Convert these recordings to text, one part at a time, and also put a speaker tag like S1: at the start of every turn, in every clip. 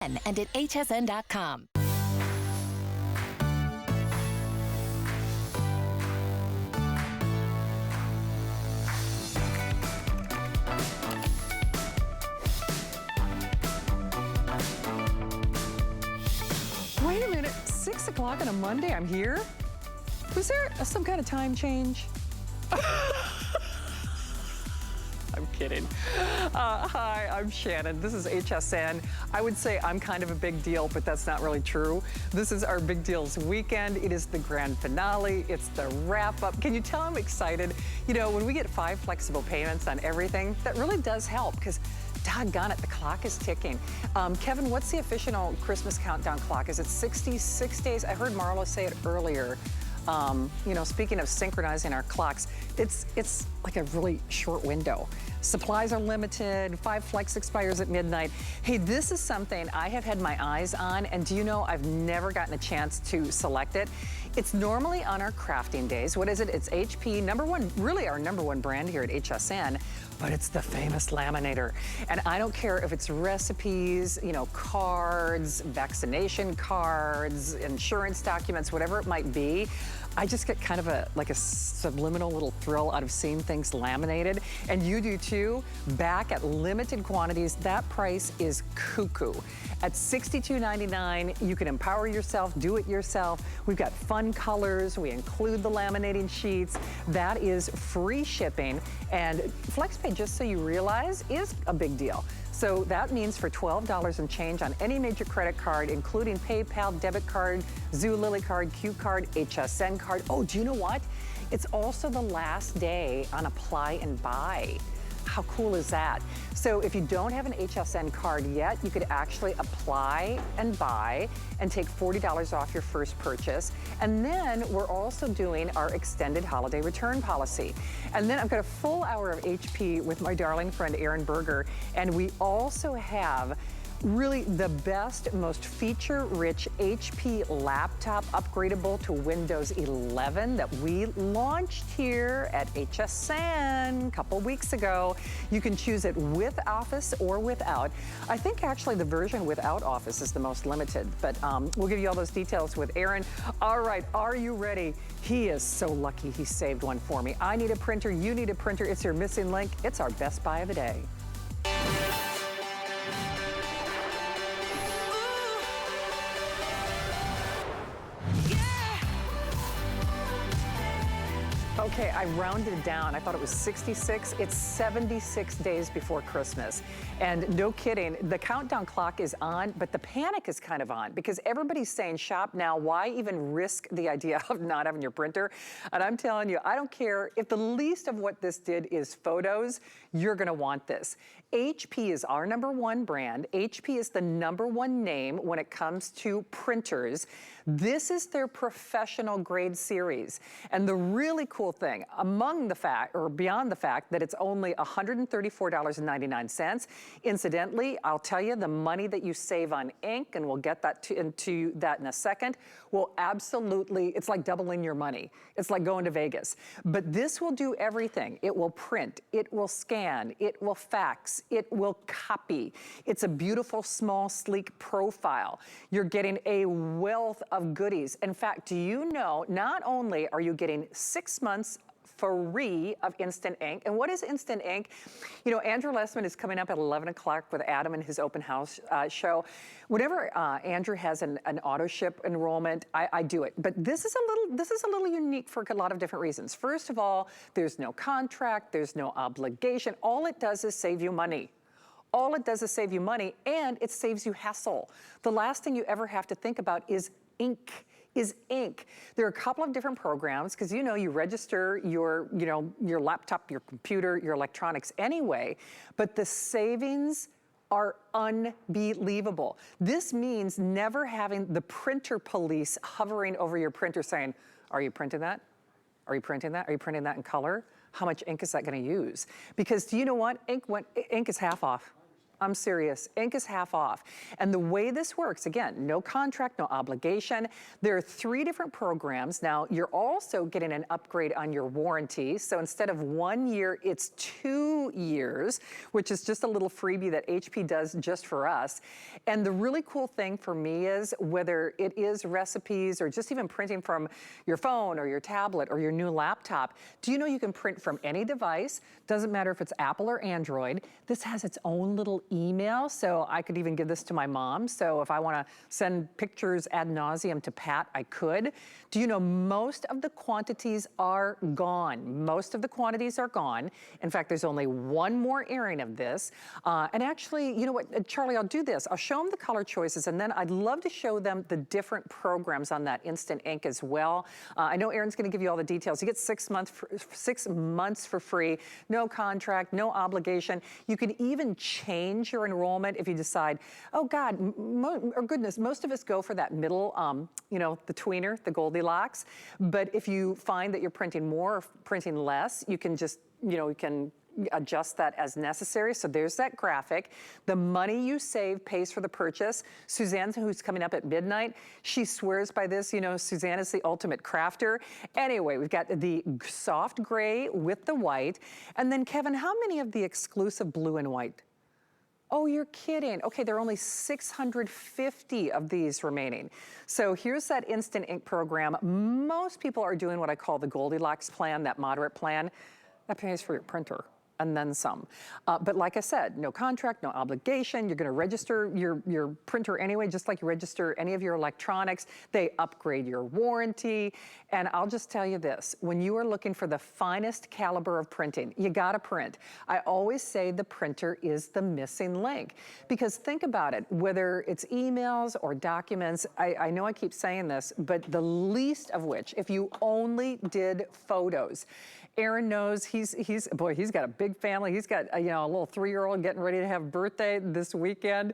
S1: and at hsn.com.
S2: Wait a minute, 6 o'clock on a Monday, I'm here? Was there some kind of time change? I'm kidding. Hi, I'm Shannon. This is HSN. I would say I'm kind of a big deal, but that's not really true. This is our Big Deals weekend. It is the grand finale. It's the wrap up. Can you tell I'm excited? You know, when we get 5 flexible payments on everything, that really does help because doggone it, the clock is ticking. Kevin, what's the official Christmas countdown clock? Is it 66 days? I heard Marla say it earlier. You know, speaking of synchronizing our clocks, it's like a really short window. Supplies are limited, 5 flex expires at midnight. Hey, this is something I have had my eyes on, and do you know I've never gotten a chance to select it. It's normally on our crafting days. What is it? It's HP, #1, really our #1 brand here at HSN, but it's the famous Laminator. And I don't care if it's recipes, you know, cards, vaccination cards, insurance documents, whatever it might be. I just get kind of like a subliminal little thrill out of seeing things laminated, and you do too. Back at limited quantities, that price is cuckoo. At $62.99, you can empower yourself, do it yourself. We've got fun colors, we include the laminating sheets. That is free shipping, and FlexPay, just so you realize, is a big deal. So that means for $12 and change on any major credit card, including PayPal, debit card, Zulily card, Q card, HSN card. Oh, do you know what? It's also the last day on apply and buy. How cool is that? So if you don't have an HSN card yet, you could actually apply and buy and take $40 off your first purchase. And then we're also doing our extended holiday return policy. And then I've got a full hour of HP with my darling friend Erin Berger. And we also have really the best, most feature-rich HP laptop upgradable to Windows 11 that we launched here at HSN a couple weeks ago. You can choose it with Office or without. I think actually the version without Office is the most limited, but we'll give you all those details with Aaron. All right, are you ready? He is so lucky he saved one for me. I need a printer, you need a printer, it's your missing link. It's our best buy of the day. Okay, I rounded it down. I thought it was 66. It's 76 days before Christmas. And no kidding, the countdown clock is on, but the panic is kind of on because everybody's saying shop now. Why even risk the idea of not having your printer? And I'm telling you, I don't care if the least of what this did is photos, you're gonna want this. HP is our #1 brand. HP is the #1 name when it comes to printers. This is their professional grade series. And the really cool thing, among the fact, or beyond the fact that it's only $134.99, incidentally, I'll tell you the money that you save on ink, and we'll get that into that in a second, will absolutely, it's like doubling your money. It's like going to Vegas. But this will do everything. It will print, it will scan, it will fax, it will copy. It's a beautiful, small, sleek profile. You're getting a wealth of goodies. In fact, do you know, not only are you getting 6 months free of instant ink. And what is instant ink? You know, Andrew Lessman is coming up at 11 o'clock with Adam and his open house show. Whenever Andrew has an auto ship enrollment, I do it. But this is a little unique for a lot of different reasons. First of all, there's no contract, there's no obligation. All it does is save you money. All it does is save you money, and it saves you hassle. The last thing you ever have to think about is ink. There are a couple of different programs because you know you register your laptop, your computer, your electronics anyway, but the savings are unbelievable. This means never having the printer police hovering over your printer saying, are you printing that? Are you printing that? Are you printing that in color? How much ink is that gonna use? Because do you know what? Ink is half off. I'm serious. Ink is half off. And the way this works, again, no contract, no obligation. There are 3 different programs. Now, you're also getting an upgrade on your warranty. So instead of 1 year, it's 2 years, which is just a little freebie that HP does just for us. And the really cool thing for me is whether it is recipes or just even printing from your phone or your tablet or your new laptop, do you know you can print from any device? Doesn't matter if it's Apple or Android. This has its own little email, so I could even give this to my mom. So if I want to send pictures ad nauseum to Pat, I could. Do you know most of the quantities are gone? Most of the quantities are gone. In fact, there's only 1 more airing of this. And actually, you know what, Charlie, I'll do this. I'll show them the color choices, and then I'd love to show them the different programs on that Instant Ink as well. I know Aaron's going to give you all the details. You get 6 months for free, no contract, no obligation. You can even change your enrollment if you decide, oh God, or goodness, most of us go for that middle, you know, the tweener, the Goldilocks. But if you find that you're printing more or printing less, you can just, you know, you can adjust that as necessary. So there's that graphic. The money you save pays for the purchase. Suzanne, who's coming up at midnight, she swears by this. You know, Suzanne is the ultimate crafter. Anyway, we've got the soft gray with the white. And then Kevin, how many of the exclusive blue and white? Oh, you're kidding. Okay, there are only 650 of these remaining. So here's that Instant Ink program. Most people are doing what I call the Goldilocks plan, that moderate plan. That pays for your printer and then some. But like I said, no contract, no obligation. You're gonna register your printer anyway, just like you register any of your electronics. They upgrade your warranty. And I'll just tell you this, when you are looking for the finest caliber of printing, you gotta print. I always say the printer is the missing link. Because think about it, whether it's emails or documents, I know I keep saying this, but the least of which, if you only did photos, Aaron knows he's got a big family. He's got you know, a little 3-year-old getting ready to have birthday this weekend.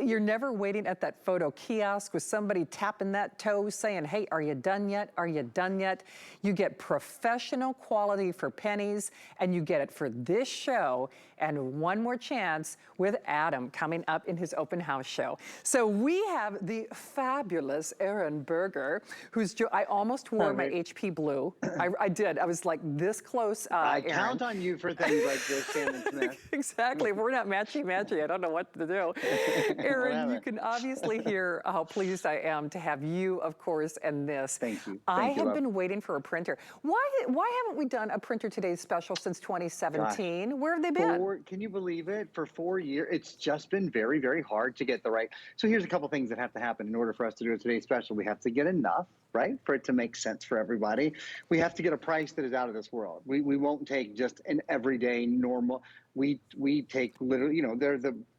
S2: You're never waiting at that photo kiosk with somebody tapping that toe saying, hey, are you done yet? Are you done yet? You get professional quality for pennies, and you get it for this show and one more chance with Adam coming up in his open house show. So we have the fabulous Aaron Berger, I almost wore my HP blue. I did. I was like this close,
S3: I
S2: Aaron.
S3: count on you for things like this, Shannon Smith.
S2: Exactly. If we're not matchy-matchy, I don't know what to do. Aaron, you can obviously hear how pleased I am to have you, of course, and this.
S3: Thank you.
S2: I have been waiting for a printer. Why haven't we done a Printer Today special since 2017? Gosh. Where have they been?
S3: Can you believe it? For 4 years, it's just been very, very hard to get the right. So here's a couple things that have to happen in order for us to do a Today special. We have to get enough, right, for it to make sense for everybody. We have to get a price that is out of this world. We won't take just an everyday normal. We take literally, you know,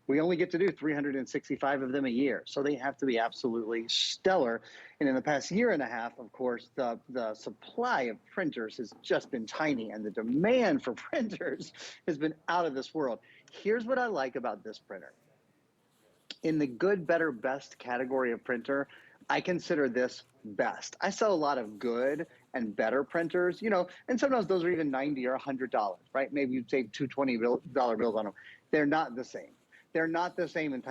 S3: we only get to do 365 of them a year. So they have to be absolutely stellar. And in the past year and a half, of course, the supply of printers has just been tiny, and the demand for printers has been out of this world. Here's what I like about this printer. In the good, better, best category of printer, I consider this best. I sell a lot of good and better printers, you know, and sometimes those are even $90 or $100, right? Maybe you'd save $2 $20 bills on them. They're not the same. They're not the same in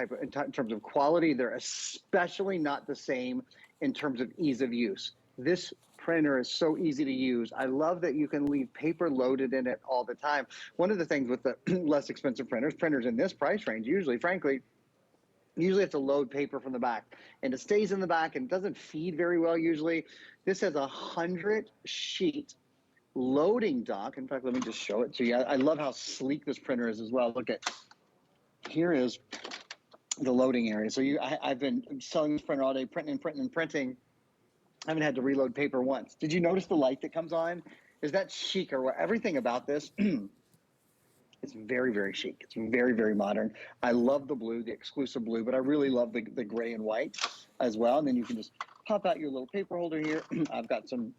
S3: terms of quality. They're especially not the same in terms of ease of use. This printer is so easy to use. I love that you can leave paper loaded in it all the time. One of the things with the less expensive printers in this price range, usually, frankly, have to load paper from the back, and it stays in the back and doesn't feed very well usually. This has a 100-sheet loading dock. In fact, let me just show it to you. I love how sleek this printer is as well. Look at, here is the loading area. So I've been selling this printer all day, printing. I haven't had to reload paper once. Did you notice the light that comes on? Is that chic, or what? Everything about this? It's very, very chic. It's very, very modern. I love the blue, the exclusive blue, but I really love the gray and white as well. And then you can just pop out your little paper holder here. I've got some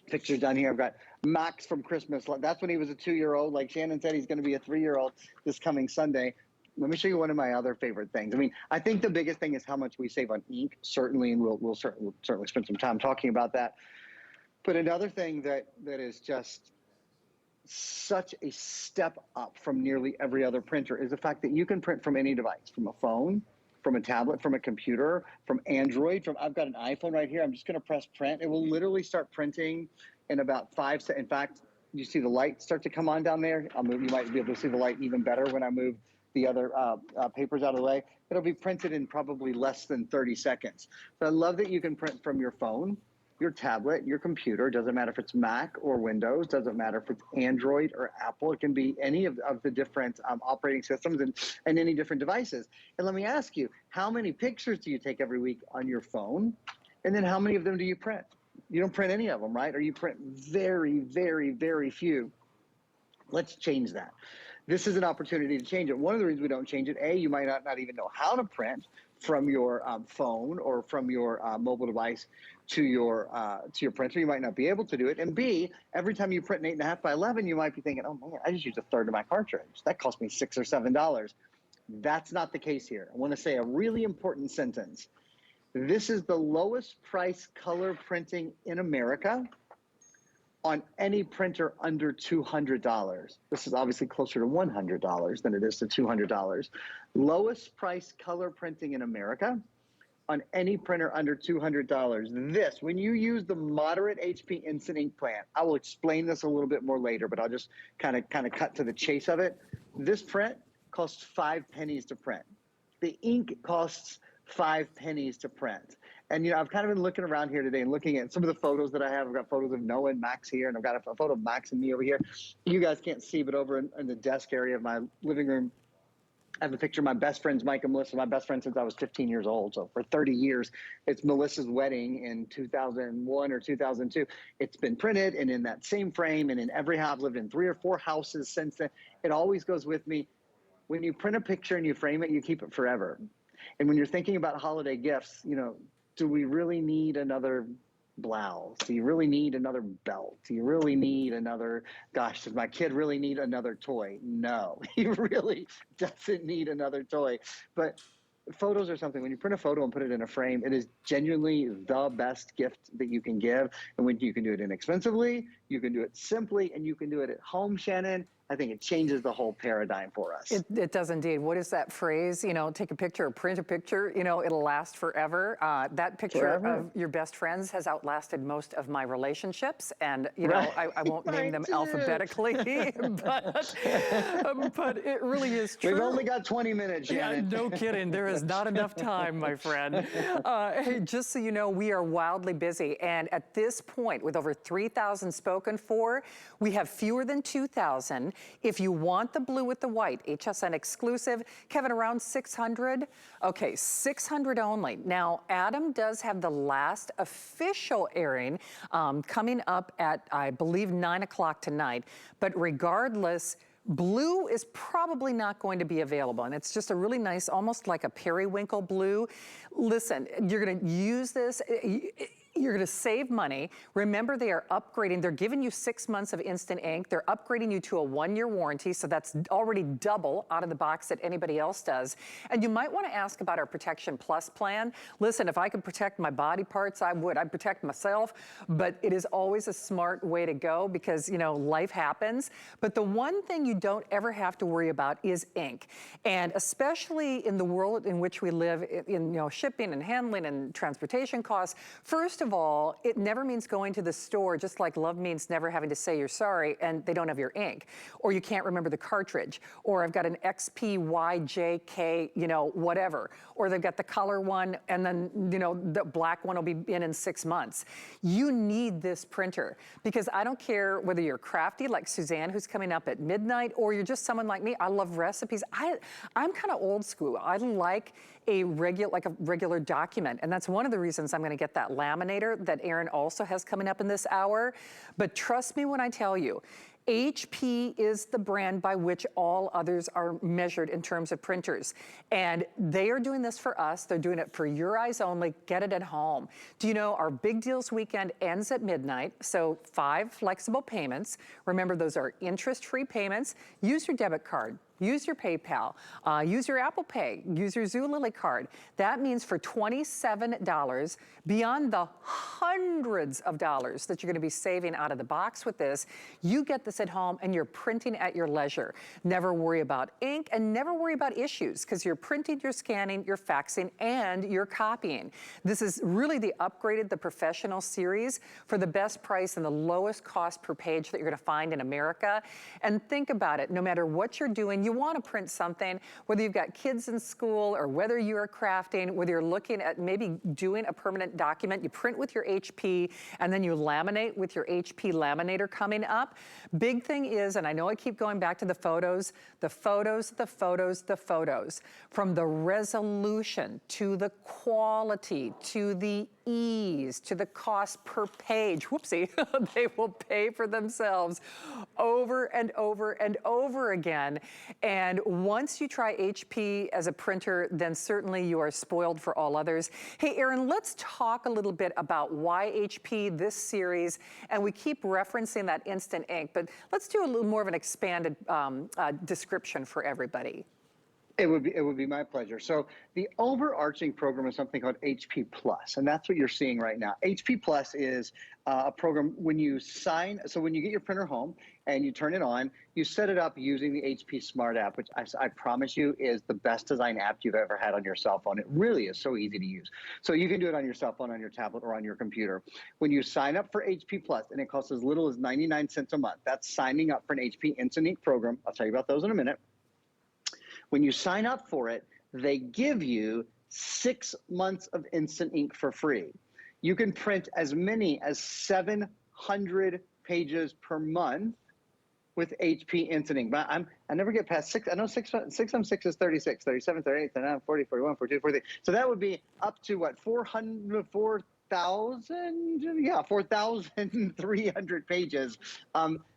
S3: pictures down here. I've got Max from Christmas. That's when he was a 2-year-old. Like Shannon said, he's going to be a 3-year-old this coming Sunday. Let me show you one of my other favorite things. I mean, I think the biggest thing is how much we save on ink, certainly, and we'll certainly spend some time talking about that. But another thing that is just such a step up from nearly every other printer is the fact that you can print from any device, from a phone, from a tablet, from a computer, from Android, I've got an iPhone right here. I'm just gonna press print. It will literally start printing in about 5 seconds. In fact, you see the light start to come on down there. I'll move, you might be able to see the light even better when I move the other papers out of the way. It'll be printed in probably less than 30 seconds. So I love that you can print from your phone, your tablet, your computer. Doesn't matter if it's Mac or Windows, doesn't matter if it's Android or Apple. It can be any of the different operating systems and any different devices. And let me ask you, how many pictures do you take every week on your phone? And then how many of them do you print? You don't print any of them, right? Or you print very, very, very few. Let's change that. This is an opportunity to change it. One of the reasons we don't change it, A, you might not even know how to print from your phone or from your mobile device to your printer. You might not be able to do it. And B, every time you print an 8.5 by 11, you might be thinking, oh man, I just used a third of my cartridge. That cost me $6 or $7. That's not the case here. I want to say a really important sentence. This is the lowest price color printing in America on any printer under $200. This is obviously closer to $100 than it is to $200. Lowest price color printing in America on any printer under $200. This, when you use the moderate HP Instant Ink plan, I will explain this a little bit more later, but I'll just kind of cut to the chase of it. This print costs 5 pennies to print. The ink costs 5 pennies to print. And, you know, I've kind of been looking around here today and looking at some of the photos that I have. I've got photos of Noah and Max here, and I've got a photo of Max and me over here. You guys can't see, but over in the desk area of my living room, I have a picture of my best friends, Mike and Melissa, my best friend since I was 15 years old. So for 30 years, it's Melissa's wedding in 2001 or 2002. It's been printed and in that same frame, and in every house. I've lived in 3 or 4 houses since then. It always goes with me. When you print a picture and you frame it, you keep it forever. And when you're thinking about holiday gifts, you know, do we really need another blouse? Do you really need another belt? Do you really need another, gosh, does my kid really need another toy? No, he really doesn't need another toy. But photos are something, when you print a photo and put it in a frame, it is genuinely the best gift that you can give. And when you can do it inexpensively, you can do it simply, and you can do it at home, Shannon, I think it changes the whole paradigm for us.
S2: It does indeed. What is that phrase? You know, take a picture or print a picture, you know, it'll last forever. That picture of your best friends has outlasted most of my relationships. And, you know, I won't name them alphabetically, but it really is true.
S3: We've only got 20 minutes, Shannon.
S2: Yeah, no kidding. There is not enough time, my friend. Hey, just so you know, we are wildly busy. And at this point, with over 3,000 spoken for, we have fewer than 2,000. If you want the blue with the white, HSN exclusive, Kevin, around 600? Okay, 600 only. Now, Adam does have the last official airing coming up at, I believe, 9 o'clock tonight. But regardless, blue is probably not going to be available, and it's just a really nice, almost like a periwinkle blue. Listen, you're gonna use this, you're gonna save money. Remember, they are upgrading. They're giving you 6 months of instant ink. They're upgrading you to a 1-year warranty, so that's already double out of the box that anybody else does. And you might wanna ask about our Protection Plus plan. Listen, if I could protect my body parts, I would. I'd protect myself, but it is always a smart way to go because, you know, life happens. But the one thing you don't ever have to worry about is ink. And especially in the world in which we live, in, you know, shipping and handling and transportation costs, first of all, it never means going to the store, just like love means never having to say you're sorry and they don't have your ink, or you can't remember the cartridge, or I've got an XPYJK, you know, whatever, or they've got the color one and then, you know, the black one will be in 6 months. You need this printer because I don't care whether you're crafty like Suzanne, who's coming up at midnight, or you're just someone like me. I love recipes. I'm kind of old school. I like a regular document, and that's one of the reasons I'm going to get that laminator that Aaron also has coming up in this hour. But trust me when I tell you, HP is the brand by which all others are measured in terms of printers. And they are doing this for us. They're doing it for your eyes only. Get it at home. Do you know our Big Deals weekend ends at midnight? So 5 flexible payments. Remember, those are interest-free payments. Use your debit card. use your PayPal, use your Apple Pay, use your Zulily card. That means for $27, beyond the hundreds of dollars that you're gonna be saving out of the box with this, you get this at home and you're printing at your leisure. Never worry about ink and never worry about issues because you're printing, you're scanning, you're faxing, and you're copying. This is really the upgraded, the professional series for the best price and the lowest cost per page that you're gonna find in America. And think about it, no matter what you're doing, you wanna print something, whether you've got kids in school or whether you're crafting, whether you're looking at maybe doing a permanent document, you print with your HP and then you laminate with your HP Laminator coming up. Big thing is, and I know I keep going back to the photos, the photos, the photos, the photos. From the resolution to the quality to the ease to the cost per page, whoopsie, they will pay for themselves over and over and over again. And once you try HP as a printer, then certainly you are spoiled for all others. Hey, Erin, let's talk a little bit about why HP, this series, and we keep referencing that instant ink, but let's do a little more of an expanded description for everybody.
S3: It would be my pleasure. So the overarching program is something called HP Plus, and that's what you're seeing right now. HP Plus is a program when you when you get your printer home and you turn it on, you set it up using the HP Smart app, which I promise you is the best design app you've ever had on your cell phone. It really is so easy to use. So you can do it on your cell phone, on your tablet, or on your computer. When you sign up for HP Plus, and it costs as little as 99 cents a month, that's signing up for an HP Instant Ink program. I'll tell you about those in a minute. When you sign up for it, they give you 6 months of Instant Ink for free. You can print as many as 700 pages per month with HP Instant Ink. But I never get past 6. I know 6 times 6 is 36, 37, 38, 39, 40, 41, 42, 43. So that would be up to what, 4,000? Yeah, 4,300 pages.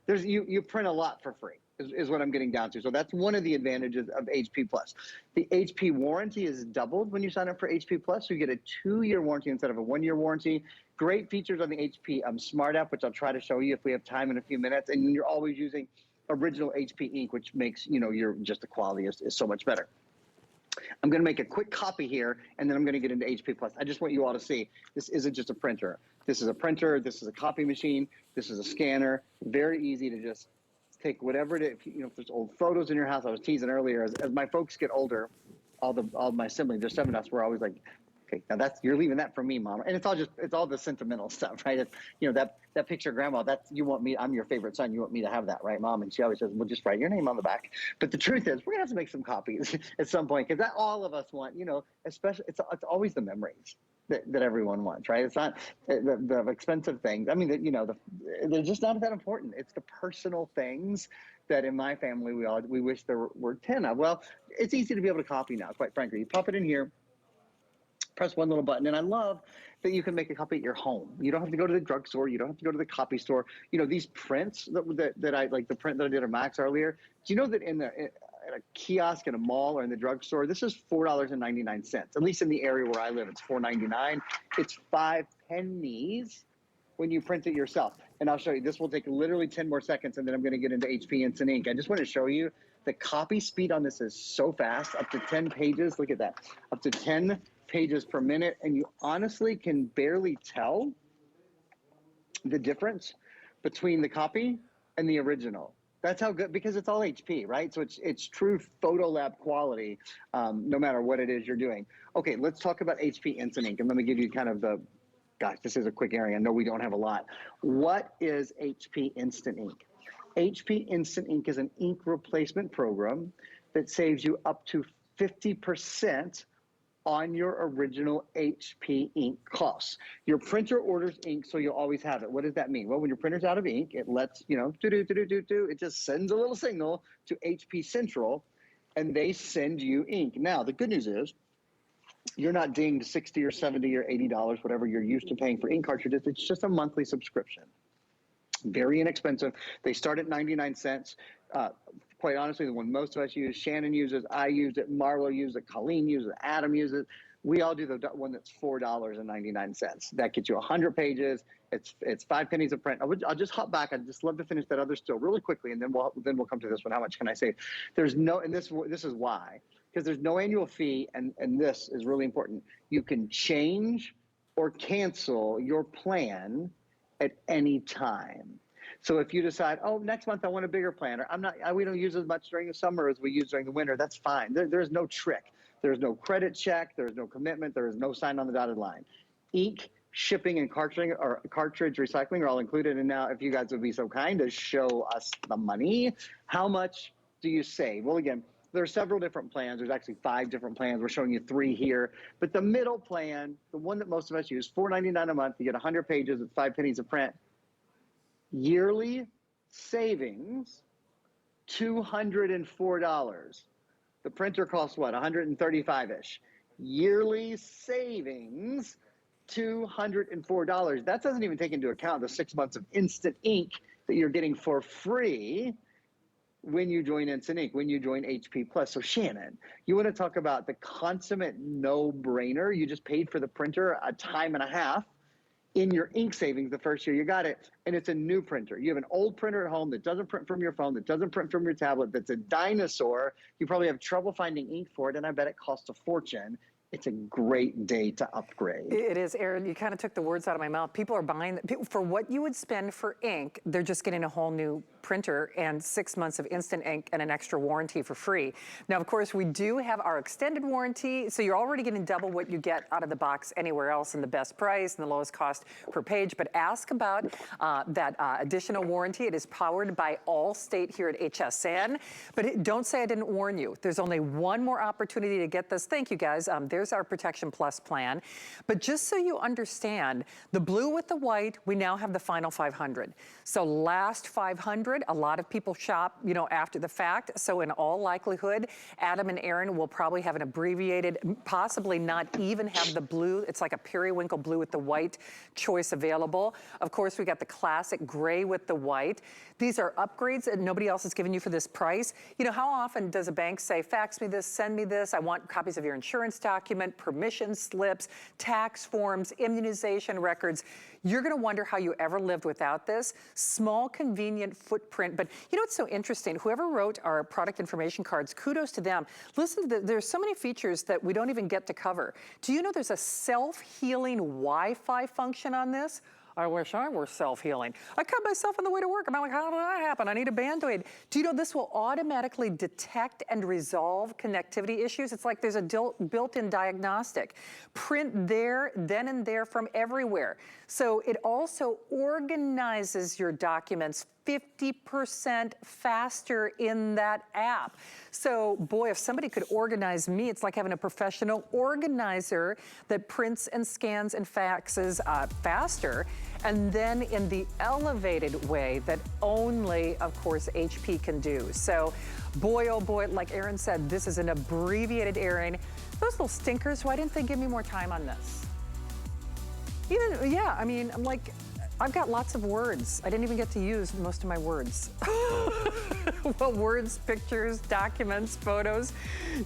S3: You print a lot for free. Is what I'm getting down to. So that's one of the advantages of HP Plus. The HP warranty is doubled when you sign up for HP Plus. So you get a 2-year warranty instead of a 1-year warranty. Great features on the HP Smart app, which I'll try to show you if we have time in a few minutes. And you're always using original HP ink, which makes, just the quality is so much better. I'm going to make a quick copy here, and then I'm going to get into HP Plus. I just want you all to see, this isn't just a printer. This is a printer. This is a copy machine. This is a scanner. Very easy to just take whatever it is. If there's old photos in your house, I was teasing earlier, as my folks get older, all my siblings, there's 7 of us, we're always like, okay, now you're leaving that for me, Mom. And it's all the sentimental stuff, right? It's, that picture of Grandma, you want me, I'm your favorite son, you want me to have that, right, Mom? And she always says, well, just write your name on the back. But the truth is, we're gonna have to make some copies at some point, because that all of us want, especially, it's always the memories that everyone wants, right? It's not the expensive things. I mean, they're just not that important. It's the personal things that in my family we wish there were 10 of. Well, it's easy to be able to copy now, quite frankly. You pop it in here, press one little button, and I love that you can make a copy at your home. You don't have to go to the drugstore. You don't have to go to the copy store. These prints that I like, the print that I did of Max earlier. Do you know that in a kiosk in a mall or in the drugstore, this is $4.99. At least in the area where I live, it's $4.99. It's 5 pennies when you print it yourself. And I'll show you. This will take literally 10 more seconds, and then I'm going to get into HP Instant Ink. I just want to show you the copy speed on this is so fast, up to 10 pages. Look at that, up to 10 pages per minute, and you honestly can barely tell the difference between the copy and the original. That's how good, because it's all HP, right? So it's true photo lab quality, no matter what it is you're doing. Okay, let's talk about HP Instant Ink, and let me give you kind of gosh, this is a quick area. I know we don't have a lot. What is HP Instant Ink? HP Instant Ink is an ink replacement program that saves you up to 50% on your original HP ink costs. Your printer orders ink, so you'll always have it. What does that mean? Well, when your printer's out of ink, it lets, it just sends a little signal to HP Central, and they send you ink. Now, the good news is, you're not dinged $60 or $70 or $80, whatever you're used to paying for ink cartridges. It's just a monthly subscription. Very inexpensive. They start at 99 cents. Quite honestly, the one most of us use, Shannon uses, I use it, Marlo uses it, Colleen uses it, Adam uses it. We all do the one that's $4.99. That gets you 100 pages. It's 5 pennies a print. I'll just hop back. I'd just love to finish that other still really quickly, and then we'll come to this one. How much can I save? There's no, and this is why, because there's no annual fee, and this is really important. You can change or cancel your plan at any time. So if you decide, oh, next month I want a bigger plan, or we don't use as much during the summer as we use during the winter, that's fine. There's no trick. There's no credit check. There's no commitment. There is no sign on the dotted line. Ink, shipping, and cartridge recycling are all included. And now, if you guys would be so kind to show us the money, how much do you save? Well, again, there are several different plans. There's actually 5 different plans. We're showing you 3 here. But the middle plan, the one that most of us use, $4.99 a month. You get 100 pages at 5 pennies a print. Yearly savings, $204. The printer costs what, 135-ish. Yearly savings, $204. That doesn't even take into account the 6 months of instant ink that you're getting for free when you join Instant Ink, when you join HP Plus. So Shannon, you want to talk about the consummate no-brainer? You just paid for the printer a time and a half in your ink savings the first year you got it, and it's a new printer. You have an old printer at home that doesn't print from your phone, that doesn't print from your tablet, that's a dinosaur. You probably have trouble finding ink for it, and I bet it costs a fortune. It's a great day to upgrade.
S2: It is, Aaron. You kind of took the words out of my mouth. People are buying, for what you would spend for ink, they're just getting a whole new printer and 6 months of instant ink and an extra warranty for free. Now, of course, we do have our extended warranty, so you're already getting double what you get out of the box anywhere else, and the best price and the lowest cost per page. But ask about that additional warranty. It is powered by Allstate here at HSN. But don't say I didn't warn you. There's only one more opportunity to get this. Thank you, guys. There's our Protection Plus plan. But just so you understand, the blue with the white, we now have the final 500. So last 500, a lot of people shop, you know, after the fact. So in all likelihood, Adam and Aaron will probably have an abbreviated, possibly not even have the blue. It's like a periwinkle blue with the white choice available. Of course, we got the classic gray with the white. These are upgrades that nobody else is giving you for this price. You know, how often does a bank say, fax me this, send me this, I want copies of your insurance document, permission slips, tax forms, immunization records. You're gonna wonder how you ever lived without this. Small, convenient footprint, but you know what's so interesting? Whoever wrote our product information cards, kudos to them. Listen, there's so many features that we don't even get to cover. Do you know there's a self-healing Wi-Fi function on this? I wish I were self-healing. I cut myself on the way to work. I'm like, how did that happen? I need a Band-Aid. Do you know this will automatically detect and resolve connectivity issues? It's like there's a built-in diagnostic. Print there, then and there from everywhere. So it also organizes your documents 50% faster in that app. So boy, if somebody could organize me, it's like having a professional organizer that prints and scans and faxes faster, and then in the elevated way that only, of course, HP can do. So boy, oh boy, like Aaron said, this is an abbreviated airing. Those little stinkers, why didn't they give me more time on this? Even, yeah, I mean, I'm like, I've got lots of words. I didn't even get to use most of my words. Well, words, pictures, documents, photos,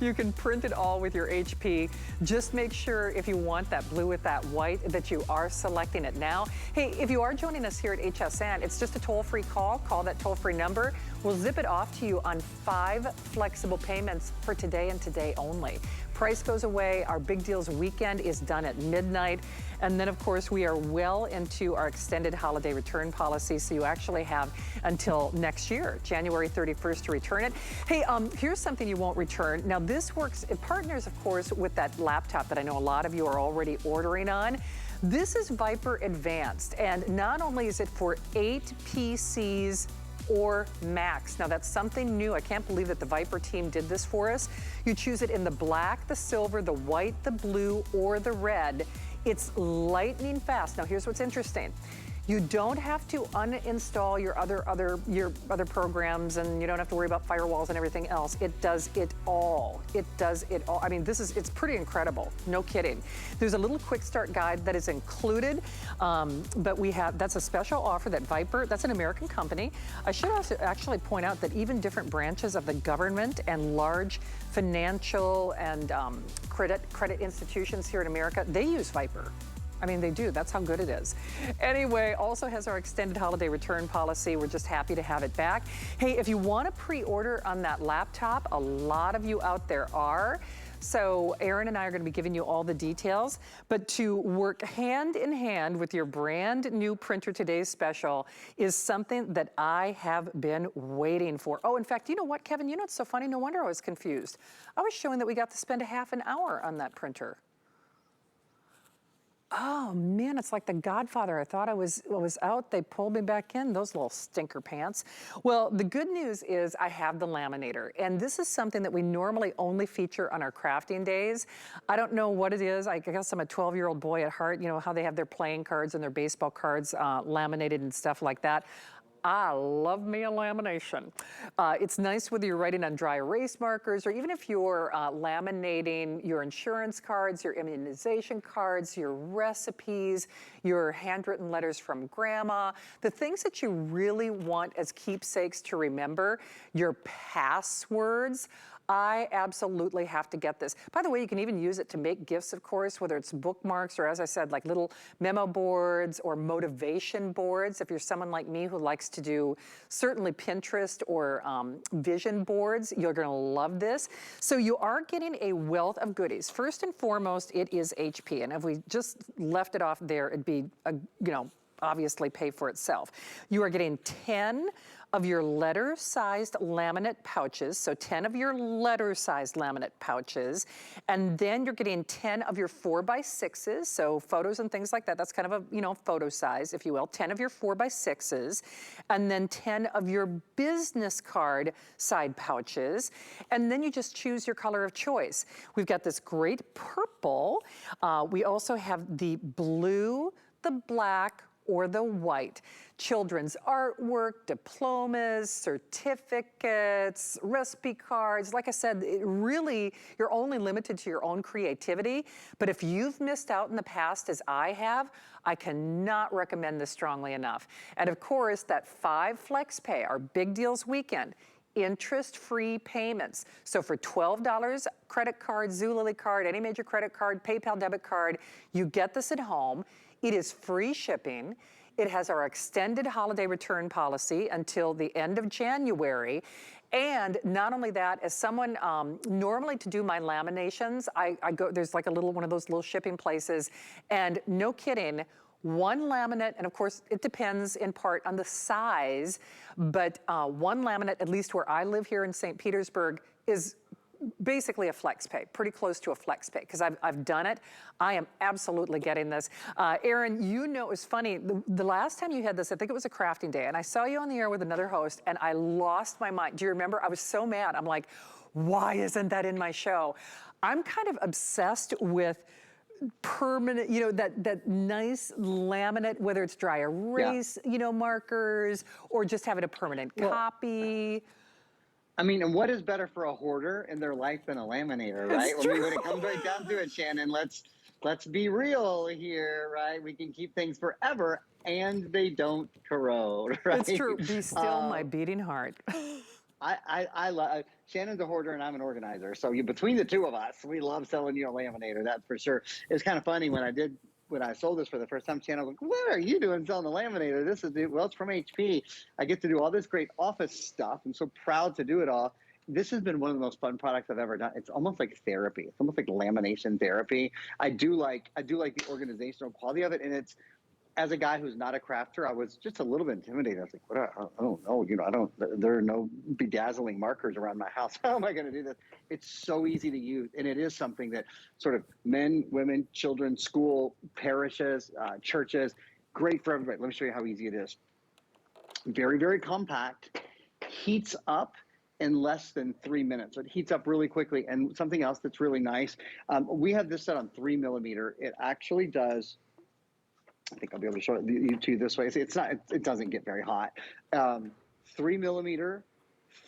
S2: you can print it all with your HP. Just make sure if you want that blue with that white that you are selecting it now. Hey, if you are joining us here at HSN, it's just a toll-free call. Call that toll-free number. We'll zip it off to you on 5 flexible payments for today and today only. Price goes away. Our Big Deals weekend is done at midnight. And then, of course, we are well into our extended holiday return policy, so you actually have until next year, January 31st, to return it. Hey, here's something you won't return. Now, this works, it partners, of course, with that laptop that I know a lot of you are already ordering on. This is Viper Advanced, and not only is it for 8 PCs or Macs. Now that's something new. I can't believe that the Viper team did this for us. You choose it in the black, the silver, the white, the blue, or the red. It's lightning fast. Now here's what's interesting. You don't have to uninstall your other programs, and you don't have to worry about firewalls and everything else. It does it all. It does it all. I mean, it's pretty incredible. No kidding. There's a little quick start guide that is included, but that's a special offer that Viper, that's an American company. I should also actually point out that even different branches of the government and large financial and credit institutions here in America, they use Viper. I mean, they do. That's how good it is. Anyway, also has our extended holiday return policy. We're just happy to have it back. Hey, if you want to pre-order on that laptop, a lot of you out there are. So Aaron and I are going to be giving you all the details, but to work hand in hand with your brand new printer today's special is something that I have been waiting for. Oh, in fact, you know what, Kevin? You know what's so funny? No wonder I was confused. I was showing that we got to spend a half an hour on that printer. Oh man, it's like The Godfather. I thought I was out. They pulled me back in, those little stinker pants. Well, the good news is I have the Laminator, and this is something that we normally only feature on our crafting days. I don't know what it is. I guess I'm a 12-year-old boy at heart. You know how they have their playing cards and their baseball cards laminated and stuff like that. I love me a lamination. It's nice whether you're writing on dry erase markers or even if you're laminating your insurance cards, your immunization cards, your recipes, your handwritten letters from grandma, the things that you really want as keepsakes to remember, your passwords. I absolutely have to get this. By the way, you can even use it to make gifts, of course, whether it's bookmarks or, as I said, like little memo boards or motivation boards. If you're someone like me who likes to do certainly Pinterest or vision boards, you're gonna love this. So you are getting a wealth of goodies. First and foremost, it is HP. And if we just left it off there, it'd be, obviously pay for itself. You are getting 10 of your letter-sized laminate pouches, so 10 of your letter-sized laminate pouches, and then you're getting 10 of your 4x6s, so photos and things like that. That's kind of a, photo size, if you will. 10 of your 4x6s, and then 10 of your business card side pouches, and then you just choose your color of choice. We've got this great purple. We also have the blue, the black, or the white. Children's artwork, diplomas, certificates, recipe cards. Like I said, you're only limited to your own creativity. But if you've missed out in the past, as I have, I cannot recommend this strongly enough. And of course, that 5 flex pay, our big deals weekend, interest-free payments. So for $12, credit card, Zulily card, any major credit card, PayPal debit card, you get this at home. It is free shipping. It has our extended holiday return policy until the end of January. And not only that, as someone, normally to do my laminations, I go, there's like one of those little shipping places, and no kidding, one laminate, and of course it depends in part on the size, but one laminate, at least where I live here in St. Petersburg, is basically a flex pay, pretty close to a flex pay, because I've done it. I am absolutely getting this. Aaron, it was funny, the last time you had this, I think it was a crafting day, and I saw you on the air with another host, and I lost my mind. Do you remember? I was so mad. I'm like, why isn't that in my show? I'm kind of obsessed with permanent, that nice laminate, whether it's dry erase, markers, or just having a permanent copy.
S3: I mean, and what is better for a hoarder in their life than a laminator, right?
S2: It's true.
S3: When it comes right down to it, Shannon, let's be real here, right? We can keep things forever and they don't corrode, right?
S2: It's true. Be still my beating heart.
S3: I love Shannon's a hoarder and I'm an organizer. So between the two of us, we love selling you a laminator. That's for sure. It's kind of funny when I sold this for the first time, Shannon was like, what are you doing selling a laminator? It's from HP. I get to do all this great office stuff. I'm so proud to do it all. This has been one of the most fun products I've ever done. It's almost like therapy. It's almost like lamination therapy. I do like the organizational quality of it. And it's, as a guy who's not a crafter, I was just a little bit intimidated. I was like, I don't know, there are no bedazzling markers around my house. How am I going to do this? It's so easy to use. And it is something that sort of men, women, children, school, parishes, churches, great for everybody. Let me show you how easy it is. Very, very compact, heats up in less than 3 minutes. So it heats up really quickly. And something else that's really nice, we have this set on 3mm. It actually does I think I'll be able to show it you two this way. See, it doesn't get very hot. 3mm,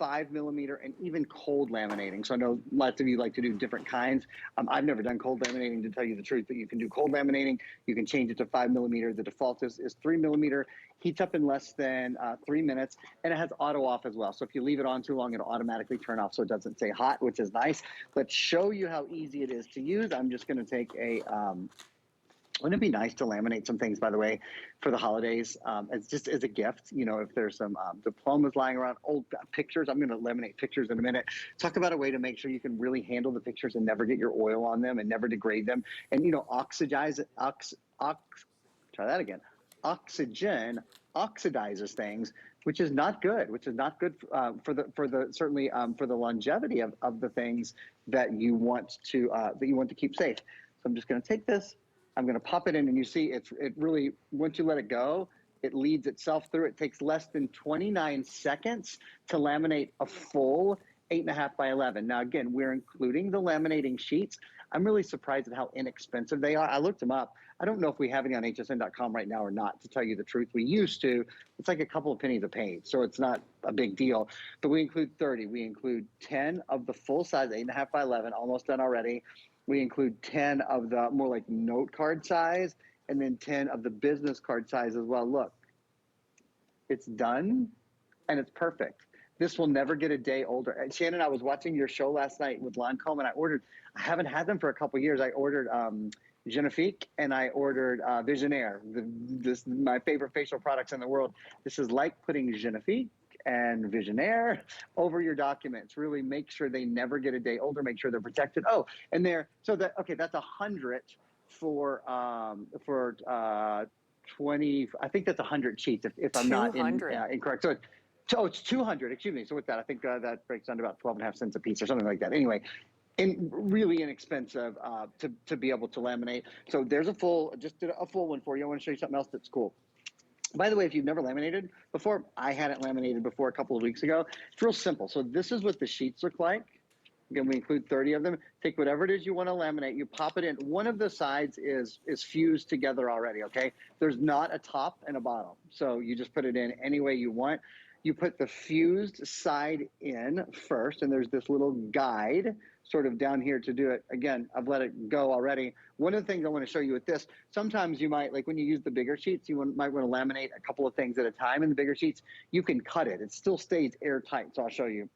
S3: 5mm, and even cold laminating. So I know lots of you like to do different kinds. I've never done cold laminating, to tell you the truth, but you can do cold laminating. You can change it to 5mm. The default is 3mm. Heats up in less than 3 minutes, and it has auto off as well. So if you leave it on too long, it'll automatically turn off, so it doesn't say hot, which is nice. Let's show you how easy it is to use. I'm just going to take a wouldn't it be nice to laminate some things, by the way, for the holidays, as just as a gift? You know, if there's some diplomas lying around, old pictures. I'm going to laminate pictures in a minute. Talk about a way to make sure you can really handle the pictures and never get your oil on them and never degrade them. And, you know, try that again. Oxygen oxidizes things, which is not good. Which is not good for the longevity of the things that you want to keep safe. So I'm just going to take this. I'm going to pop it in, and you see it really, once you let it go, it leads itself through. It takes less than 29 seconds to laminate a full 8.5 by 11. Now, again, we're including the laminating sheets. I'm really surprised at how inexpensive they are. I looked them up. I don't know if we have any on hsn.com right now or not, to tell you the truth. We used to. It's like a couple of pennies a page, so it's not a big deal. But we include 30. We include 10 of the full size 8.5 by 11, almost done already. We include 10 of the more like note card size, and then 10 of the business card size as well. Look, it's done, and it's perfect. This will never get a day older. And Shannon, I was watching your show last night with Lancome, and I haven't had them for a couple of years. I ordered Genifique, and I ordered Visionaire. This my favorite facial products in the world. This is like putting Genifique and Visionaire over your documents. Really make sure they never get a day older. Make sure they're protected. Oh, and that's 100 for 20. I think that's 100 sheets if I'm not incorrect. So it's 200. Excuse me. So with that, I think that breaks down to about 12.5 cents a piece or something like that. Anyway. And really inexpensive to be able to laminate. So there's a full one for you. I want to show you something else that's cool. By the way, if you've never laminated before, I hadn't laminated before a couple of weeks ago. It's real simple. So this is what the sheets look like. Again, we include 30 of them. Take whatever it is you want to laminate. You pop it in. One of the sides is fused together already, okay? There's not a top and a bottom. So you just put it in any way you want. You put the fused side in first, and there's this little guide sort of down here to do it. Again, I've let it go already. One of the things I want to show you with this, sometimes you might, like when you use the bigger sheets, might want to laminate a couple of things at a time in the bigger sheets. You can cut it. It still stays airtight, so I'll show you.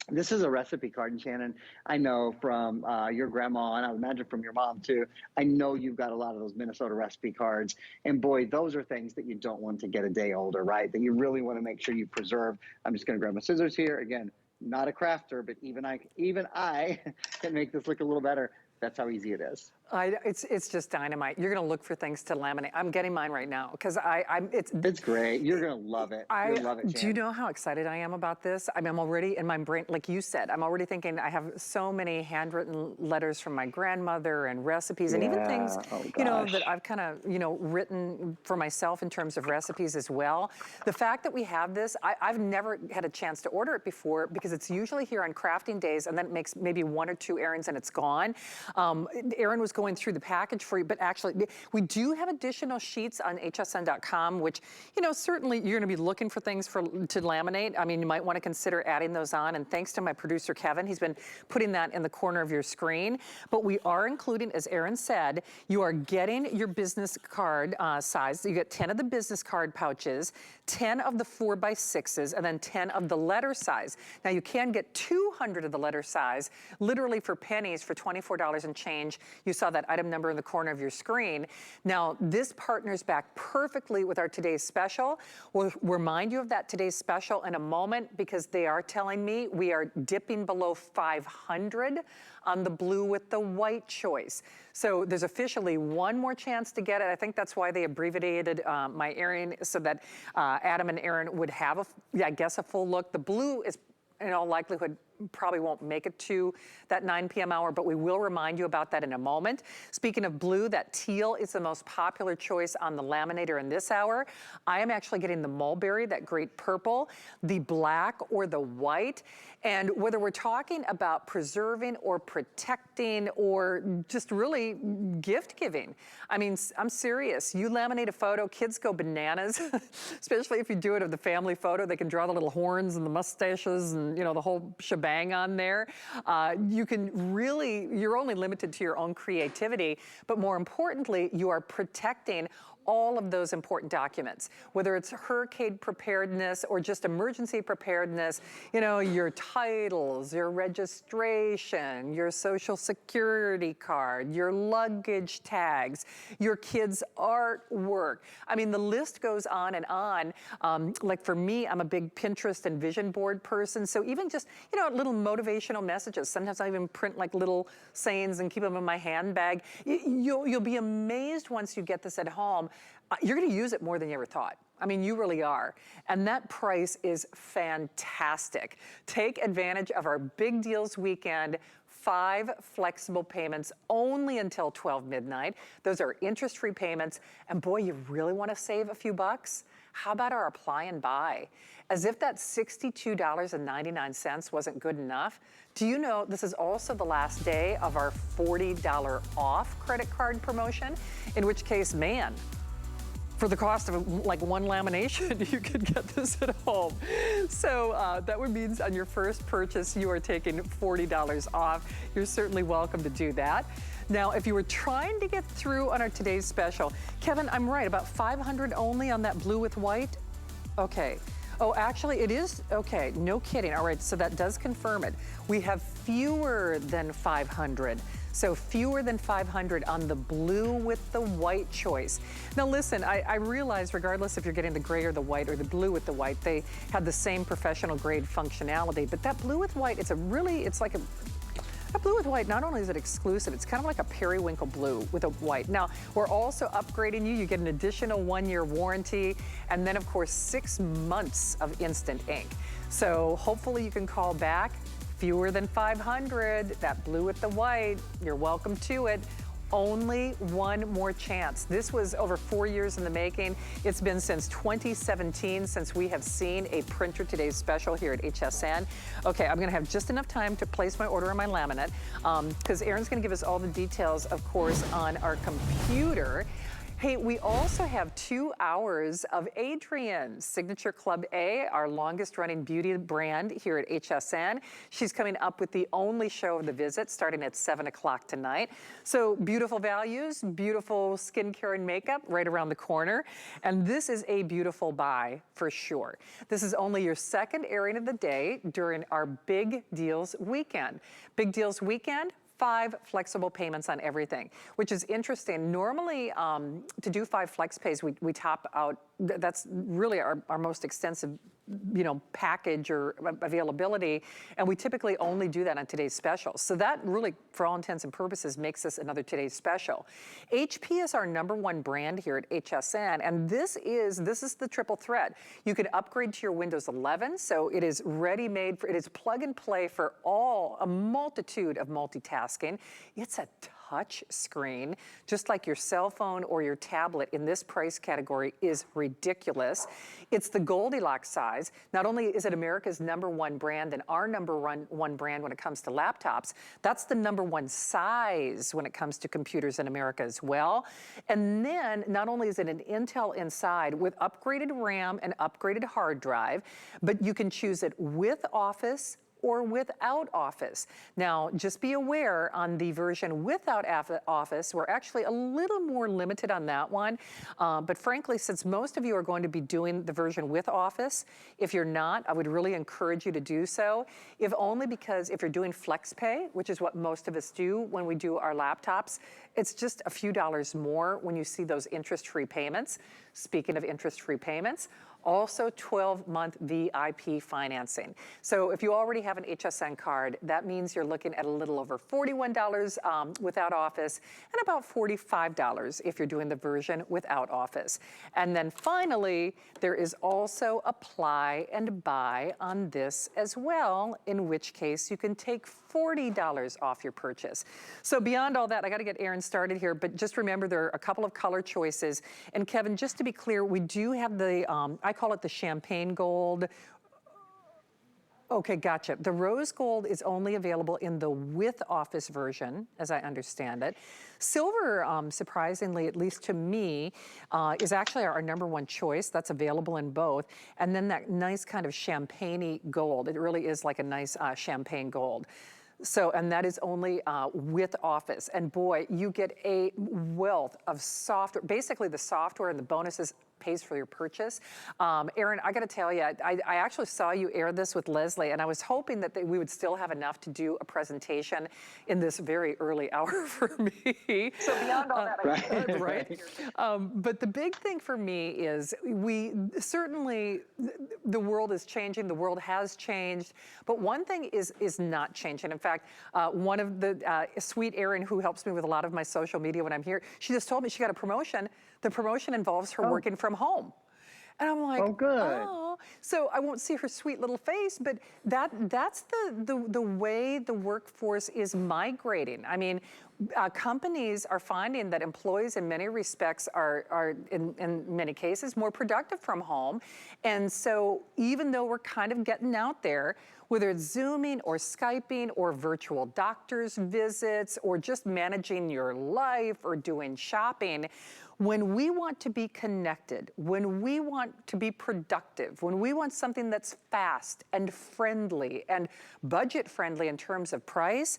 S3: This is a recipe card, and Shannon, I know from your grandma, and I would imagine from your mom too, I know you've got a lot of those Minnesota recipe cards. And boy, those are things that you don't want to get a day older, right? That you really want to make sure you preserve. I'm just going to grab my scissors here. Again, not a crafter, but even I can make this look a little better. That's how easy it is.
S2: It's just dynamite. You're going to look for things to laminate. I'm getting mine right now because
S3: it's great. You're going to love it. You'll love it, Jan.
S2: Do you know how excited I am about this? I'm already in my brain, like you said, I'm already thinking I have so many handwritten letters from my grandmother and recipes and even things, you know, that I've kind of, you know, written for myself in terms of recipes as well. The fact that we have this, I've never had a chance to order it before because it's usually here on crafting days and then it makes maybe 1 or 2 errands and it's gone. Erin was going through the package for you, but actually we do have additional sheets on hsn.com, which, you know, certainly you're going to be looking for things to laminate. I mean, you might want to consider adding those on. And thanks to my producer, Kevin, he's been putting that in the corner of your screen. But we are including, as Erin said, you are getting your business card size. You get 10 of the business card pouches, 10 of the 4x6s, and then 10 of the letter size. Now you can get 200 of the letter size, literally for pennies, for $24 and change. You saw that item number in the corner of your screen. Now, this partners back perfectly with our today's special. We'll remind you of that today's special in a moment because they are telling me we are dipping below 500 on the blue with the white choice. So there's officially one more chance to get it. I think that's why they abbreviated my airing so that Adam and Erin would have, I guess, a full look. The blue is, in all likelihood, probably won't make it to that 9 p.m. hour, but we will remind you about that in a moment. Speaking of blue, that teal is the most popular choice on the Laminator in this hour. I am actually getting the mulberry, that great purple, the black or the white. And whether we're talking about preserving or protecting or just really gift giving, I mean, I'm serious. You laminate a photo, kids go bananas, especially if you do it of the family photo. They can draw the little horns and the mustaches and, you know, the whole shebang on there. You can really, you're only limited to your own creativity, but more importantly, you are protecting all of those important documents, whether it's hurricane preparedness or just emergency preparedness, you know, your titles, your registration, your social security card, your luggage tags, your kids' artwork. I mean, the list goes on and on. Like for me, I'm a big Pinterest and vision board person. So even just, you know, little motivational messages. Sometimes I even print like little sayings and keep them in my handbag. You'll be amazed once you get this at home. You're gonna use it more than you ever thought. I mean, you really are. And that price is fantastic. Take advantage of our big deals weekend. 5 flexible payments only until 12 midnight. Those are interest-free payments. And boy, you really wanna save a few bucks? How about our apply and buy? As if that $62.99 wasn't good enough, do you know this is also the last day of our $40 off credit card promotion? In which case, man, for the cost of like one lamination, you could get this at home. So that would mean on your first purchase, you are taking $40 off. You're certainly welcome to do that. Now, if you were trying to get through on our today's special, Kevin, I'm right, about 500 only on that blue with white? Okay. Oh, actually it is, okay, no kidding. All right, so that does confirm it. We have fewer than 500. So fewer than 500 on the blue with the white choice. Now listen, I realize regardless if you're getting the gray or the white or the blue with the white, they have the same professional grade functionality, but that blue with white, it's like a blue with white, not only is it exclusive, it's kind of like a periwinkle blue with a white. Now, we're also upgrading you. You get an additional 1-year warranty, and then of course, 6 months of instant ink. So hopefully you can call back. Fewer than 500, that blue with the white, you're welcome to it. Only one more chance. This was over 4 years in the making. It's been since 2017 since we have seen a printer today's special here at HSN. Okay, I'm gonna have just enough time to place my order on my laminate because Aaron's gonna give us all the details, of course, on our computer. Hey, we also have 2 hours of Adrienne's Signature Club A, our longest running beauty brand here at HSN. She's coming up with the only show of the visit starting at 7 o'clock tonight. So beautiful values, beautiful skincare and makeup right around the corner. And this is a beautiful buy for sure. This is only your second airing of the day during our Big Deals Weekend. Big Deals Weekend, 5 flexible payments on everything, which is interesting. Normally, to do 5 flex pays, we top out, that's really our most extensive, you know, package or availability, and we typically only do that on today's special. So that really, for all intents and purposes, makes this another today's special. HP is our #1 brand here at HSN, and this is the triple threat. You can upgrade to your Windows 11, so it is ready-made, it is plug and play for a multitude of multitasking. It's a touch screen, just like your cell phone or your tablet in this price category is ridiculous. It's the Goldilocks size. Not only is it America's #1 brand and our #1 brand when it comes to laptops, that's the #1 size when it comes to computers in America as well. And then not only is it an Intel inside with upgraded RAM and upgraded hard drive, but you can choose it with Office or without Office. Now, just be aware on the version without Office, we're actually a little more limited on that one. But frankly, since most of you are going to be doing the version with Office, if you're not, I would really encourage you to do so. If only because if you're doing FlexPay, which is what most of us do when we do our laptops, it's just a few dollars more when you see those interest-free payments. Speaking of interest-free payments, Also 12-month VIP financing. So if you already have an HSN card, that means you're looking at a little over $41 without Office and about $45 if you're doing the version without Office. And then finally, there is also apply and buy on this as well, in which case you can take $40 off your purchase. So beyond all that, I gotta get Aaron started here, but just remember there are a couple of color choices. And Kevin, just to be clear, we do have the, I call it the champagne gold. Okay, gotcha. The rose gold is only available in the with Office version, as I understand it. Silver, surprisingly, at least to me, is actually our #1 choice. That's available in both. And then that nice kind of champagne-y gold. It really is like a nice champagne gold. So, and that is only with Office. And boy, you get a wealth of software. Basically, the software and the bonuses pays for your purchase. Aaron, I gotta tell you, I actually saw you air this with Leslie, and I was hoping that we would still have enough to do a presentation in this very early hour for me. So beyond all that, right? But the big thing for me is certainly, the world is changing, the world has changed, but one thing is not changing. In fact, one of the, sweet Erin, who helps me with a lot of my social media when I'm here, she just told me she got a promotion. The promotion involves her working from home. And I'm like,
S3: oh, good.
S2: Oh. So I won't see her sweet little face, but that's the way the workforce is migrating. I mean, companies are finding that employees in many respects are in many cases more productive from home. And so even though we're kind of getting out there, whether it's Zooming or Skyping or virtual doctor's visits or just managing your life or doing shopping, when we want to be connected, when we want to be productive, when we want something that's fast and friendly and budget friendly in terms of price,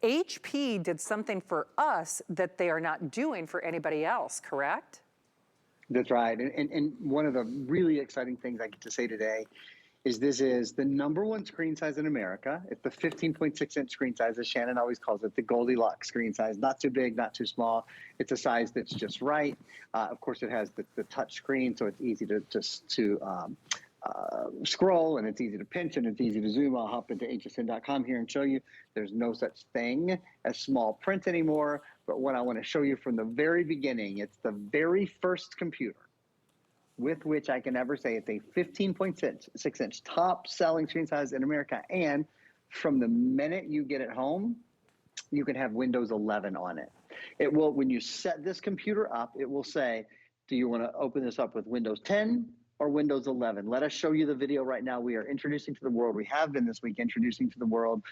S2: HP did something for us that they are not doing for anybody else, correct?
S3: That's right. And one of the really exciting things I get to say today is this is the #1 screen size in America. It's the 15.6-inch screen size, as Shannon always calls it, the Goldilocks screen size. Not too big, not too small. It's a size that's just right. Of course, it has the touch screen, so it's easy to scroll, and it's easy to pinch, and it's easy to zoom. I'll hop into hsn.com here and show you there's no such thing as small print anymore. But what I want to show you from the very beginning, it's the very first computer with which I can ever say it's a 15.6-inch top selling screen size in America. And from the minute you get it home, you can have Windows 11 on it. It will, when you set this computer up, it will say, do you want to open this up with Windows 10 or Windows 11? Let us show you the video right now. We are introducing to the world, we have been this week introducing to the world,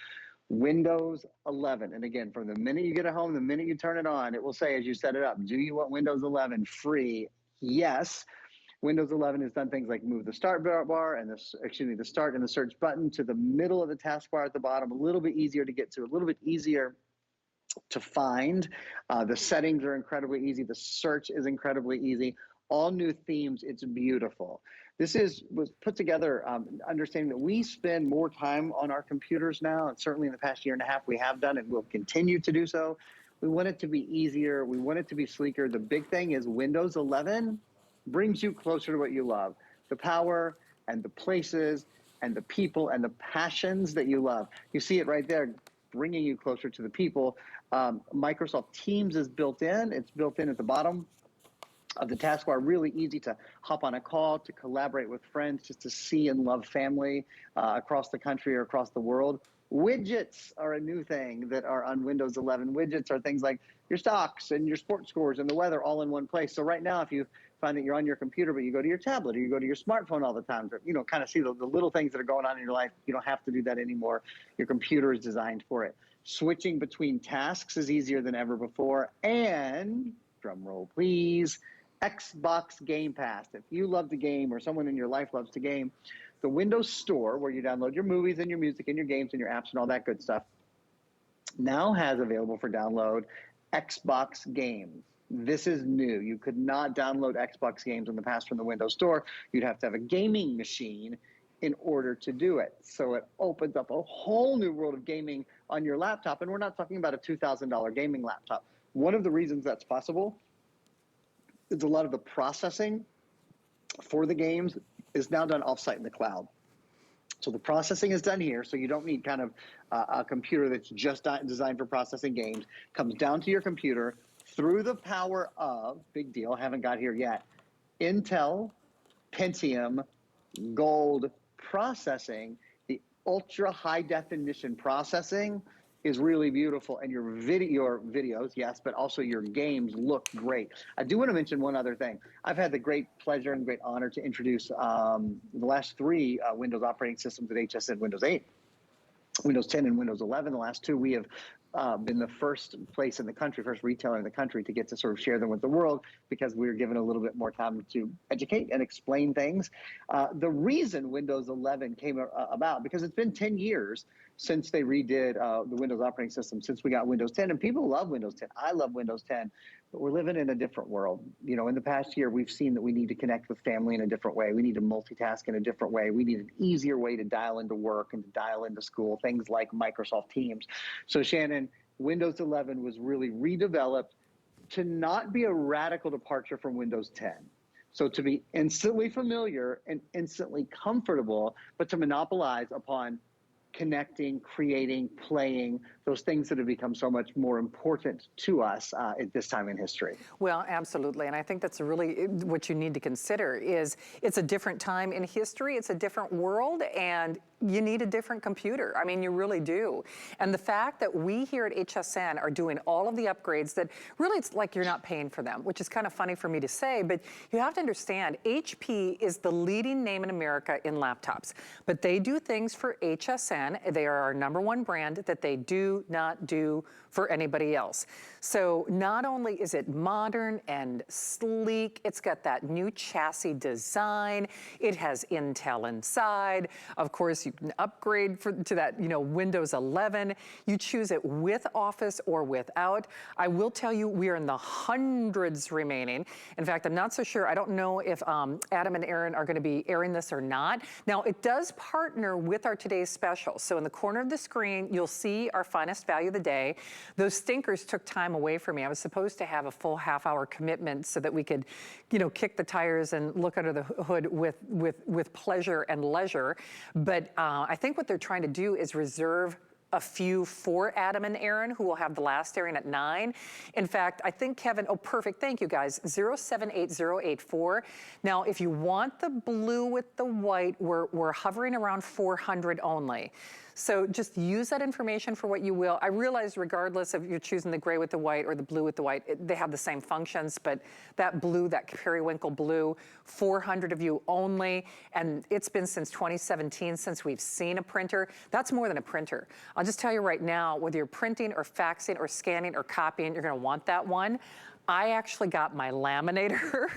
S3: Windows 11. And again, from the minute you get it home, the minute you turn it on, it will say as you set it up, do you want Windows 11 free? Yes. Windows 11 has done things like move the start bar and the start and the search button to the middle of the taskbar at the bottom, a little bit easier to get to, a little bit easier to find. The settings are incredibly easy. The search is incredibly easy. All new themes. It's beautiful. This was put together understanding that we spend more time on our computers now, and certainly in the past year and a half we have done and will continue to do so. We want it to be easier. We want it to be sleeker. The big thing is Windows 11 brings you closer to what you love, the power and the places and the people and the passions that you love. You see it right there, bringing you closer to the people. Microsoft Teams is built in. It's built in at the bottom of the taskbar, really easy to hop on a call, to collaborate with friends, just to see and love family across the country or across the world. Widgets are a new thing that are on Windows 11. Widgets are things like your stocks and your sports scores and the weather all in one place. So right now, if you find that you're on your computer, but you go to your tablet or you go to your smartphone all the time to, kind of see the little things that are going on in your life, you don't have to do that anymore. Your computer is designed for it. Switching between tasks is easier than ever before. And, drum roll please, Xbox Game Pass. If you love to game or someone in your life loves to game, the Windows Store, where you download your movies and your music and your games and your apps and all that good stuff, now has available for download Xbox games. This is new. You could not download Xbox games in the past from the Windows Store. You'd have to have a gaming machine in order to do it. So it opens up a whole new world of gaming on your laptop. And we're not talking about a $2,000 gaming laptop. One of the reasons that's possible is a lot of the processing for the games is now done offsite in the cloud. So the processing is done here, so you don't need kind of a computer that's just designed for processing games. Comes down to your computer through the power of, big deal, haven't got here yet, Intel Pentium Gold processing. The ultra high definition processing is really beautiful, and your videos, yes, but also your games look great. I do want to mention one other thing. I've had the great pleasure and great honor to introduce the last 3 Windows operating systems at HSN: Windows 8, Windows 10, and Windows 11. The last 2 we have been the first place in the country, first retailer in the country to get to sort of share them with the world, because we were given a little bit more time to educate and explain things. The reason Windows 11 came about, because it's been 10 years since they redid the Windows operating system, since we got Windows 10, and people love Windows 10. I love Windows 10, but we're living in a different world. You know, in the past year, we've seen that we need to connect with family in a different way. We need to multitask in a different way. We need an easier way to dial into work and to dial into school, things like Microsoft Teams. So Shannon, Windows 11 was really redeveloped to not be a radical departure from Windows 10. So to be instantly familiar and instantly comfortable, but to monopolize upon connecting, creating, playing, those things that have become so much more important to us at this time in history.
S2: Well, absolutely, and I think that's really what you need to consider is it's a different time in history, it's a different world, and you need a different computer. I mean, you really do. And the fact that we here at HSN are doing all of the upgrades that really it's like you're not paying for them, which is kind of funny for me to say, but you have to understand HP is the leading name in America in laptops, but they do things for HSN. They are our #1 brand that they do not do for anybody else. So not only is it modern and sleek, it's got that new chassis design, it has Intel inside. Of course, you can upgrade to that, you know, Windows 11. You choose it with Office or without. I will tell you, we are in the hundreds remaining. In fact, I'm not so sure. I don't know if Adam and Aaron are going to be airing this or not. Now, it does partner with our today's special. So in the corner of the screen, you'll see our finest value of the day. Those stinkers took time away from me. I was supposed to have a full half-hour commitment so that we could, you know, kick the tires and look under the hood with pleasure and leisure. But I think what they're trying to do is reserve a few for Adam and Aaron, who will have the last airing at 9. In fact, I think Kevin, oh, perfect, thank you guys, 078084. Now, if you want the blue with the white, we're hovering around 400 only. So just use that information for what you will. I realize regardless if you're choosing the gray with the white or the blue with the white, they have the same functions, but that blue, that periwinkle blue, 400 of you only, and it's been since 2017 since we've seen a printer. That's more than a printer. I'll just tell you right now, whether you're printing or faxing or scanning or copying, you're gonna want that one. I actually got my Laminator.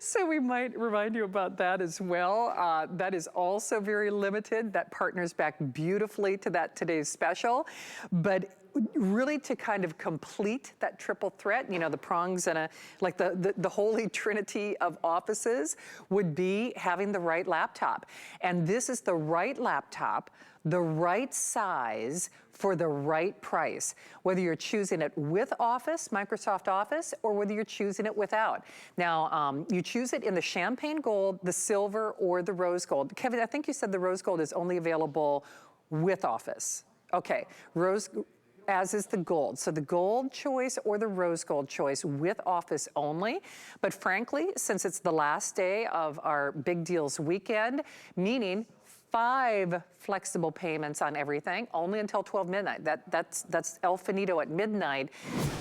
S2: So we might remind you about that as well. That is also very limited. That partners back beautifully to that today's special. But really to kind of complete that triple threat, you know, the prongs and like the holy trinity of offices would be having the right laptop. And this is the right laptop, the right size for the right price, whether you're choosing it with Office, Microsoft Office, or whether you're choosing it without. Now, you choose it in the champagne gold, the silver, or the rose gold. Kevin, I think you said the rose gold is only available with Office. Okay, rose, as is the gold. So the gold choice or the rose gold choice with Office only. But frankly, since it's the last day of our big deals weekend, meaning 5 flexible payments on everything, only until 12 midnight. That's El Finito at midnight.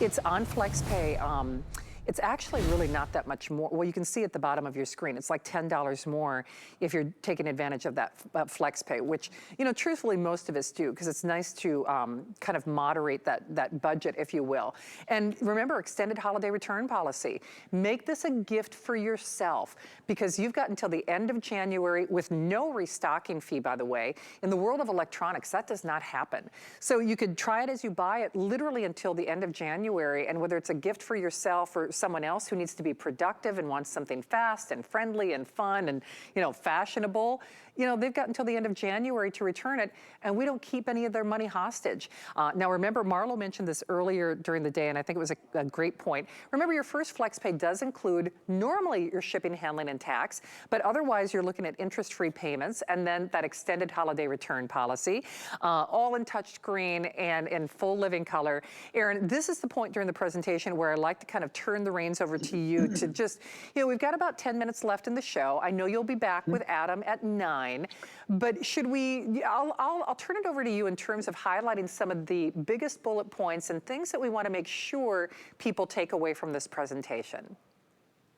S2: It's on FlexPay. It's actually really not that much more. Well, you can see at the bottom of your screen, it's like $10 more if you're taking advantage of that FlexPay, which, you know, truthfully, most of us do, because it's nice to kind of moderate that budget, if you will. And remember, extended holiday return policy. Make this a gift for yourself, because you've got until the end of January with no restocking fee, by the way. In the world of electronics, that does not happen. So you could try it as you buy it literally until the end of January, and whether it's a gift for yourself or someone else who needs to be productive and wants something fast and friendly and fun and, you know, fashionable, you know, they've got until the end of January to return it, and we don't keep any of their money hostage. Now remember, Marlo mentioned this earlier during the day, and I think it was a great point. Remember, your first FlexPay does include normally your shipping, handling, and tax, but otherwise you're looking at interest-free payments, and then that extended holiday return policy, all in touchscreen and in full living color. Erin, this is the point during the presentation where I like to kind of turn the reins over to you to just, you know, we've got about 10 minutes left in the show. I know you'll be back with Adam at 9. But should we, I'll turn it over to you in terms of highlighting some of the biggest bullet points and things that we want to make sure people take away from this presentation.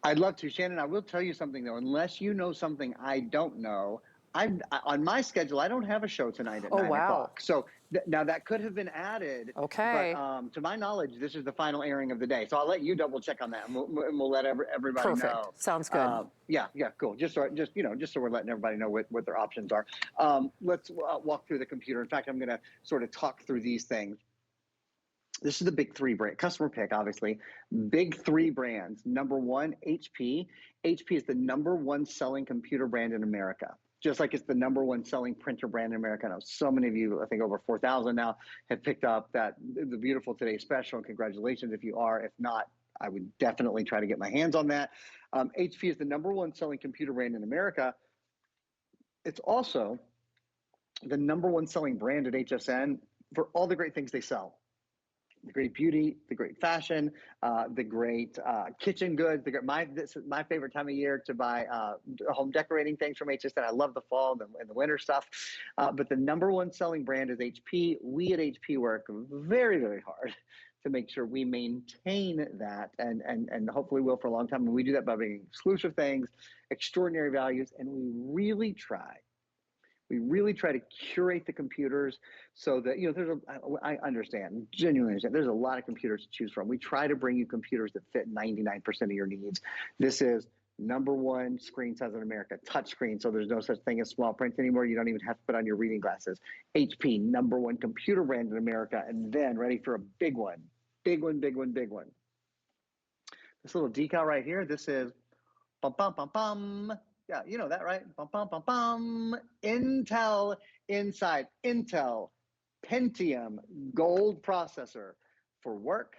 S3: I'd love to. Shannon, I will tell you something, though. Unless you know something I don't know, on my schedule, I don't have a show tonight at 9 o'clock. So now that could have been added.
S2: Okay.
S3: But to my knowledge, this is the final airing of the day. So I'll let you double check on that, and we'll let everybody
S2: Perfect.
S3: know.
S2: Sounds good.
S3: Yeah, cool. Just so we're letting everybody know what their options are. Let's walk through the computer. In fact, I'm going to sort of talk through these things. This is the big three brand, customer pick, obviously. Big three brands. Number one, HP. HP is the #1 selling computer brand in America. Just like it's the #1 selling printer brand in America. I know so many of you, I think over 4,000 now, have picked up the beautiful Today Special. And congratulations if you are. If not, I would definitely try to get my hands on that. HP is the #1 selling computer brand in America. It's also the #1 selling brand at HSN for all the great things they sell. The great beauty, the great fashion, the great kitchen goods. This is my favorite time of year to buy home decorating things from HSN. I love the fall and the winter stuff. But the #1 selling brand is HP. We at HP work very, very hard to make sure we maintain that and hopefully will for a long time. And we do that by bringing exclusive things, extraordinary values, and we really try to curate the computers so that, you know, I understand, genuinely understand, there's a lot of computers to choose from. We try to bring you computers that fit 99% of your needs. This is #1 screen size in America, touch screen, so there's no such thing as small print anymore. You don't even have to put on your reading glasses. HP, #1 computer brand in America, and then ready for a big one. Big one. This little decal right here, this is bum, bum, bum, bum. Yeah, you know that, right? Bum, bum, bum, bum. Intel inside. Intel Pentium Gold processor for work,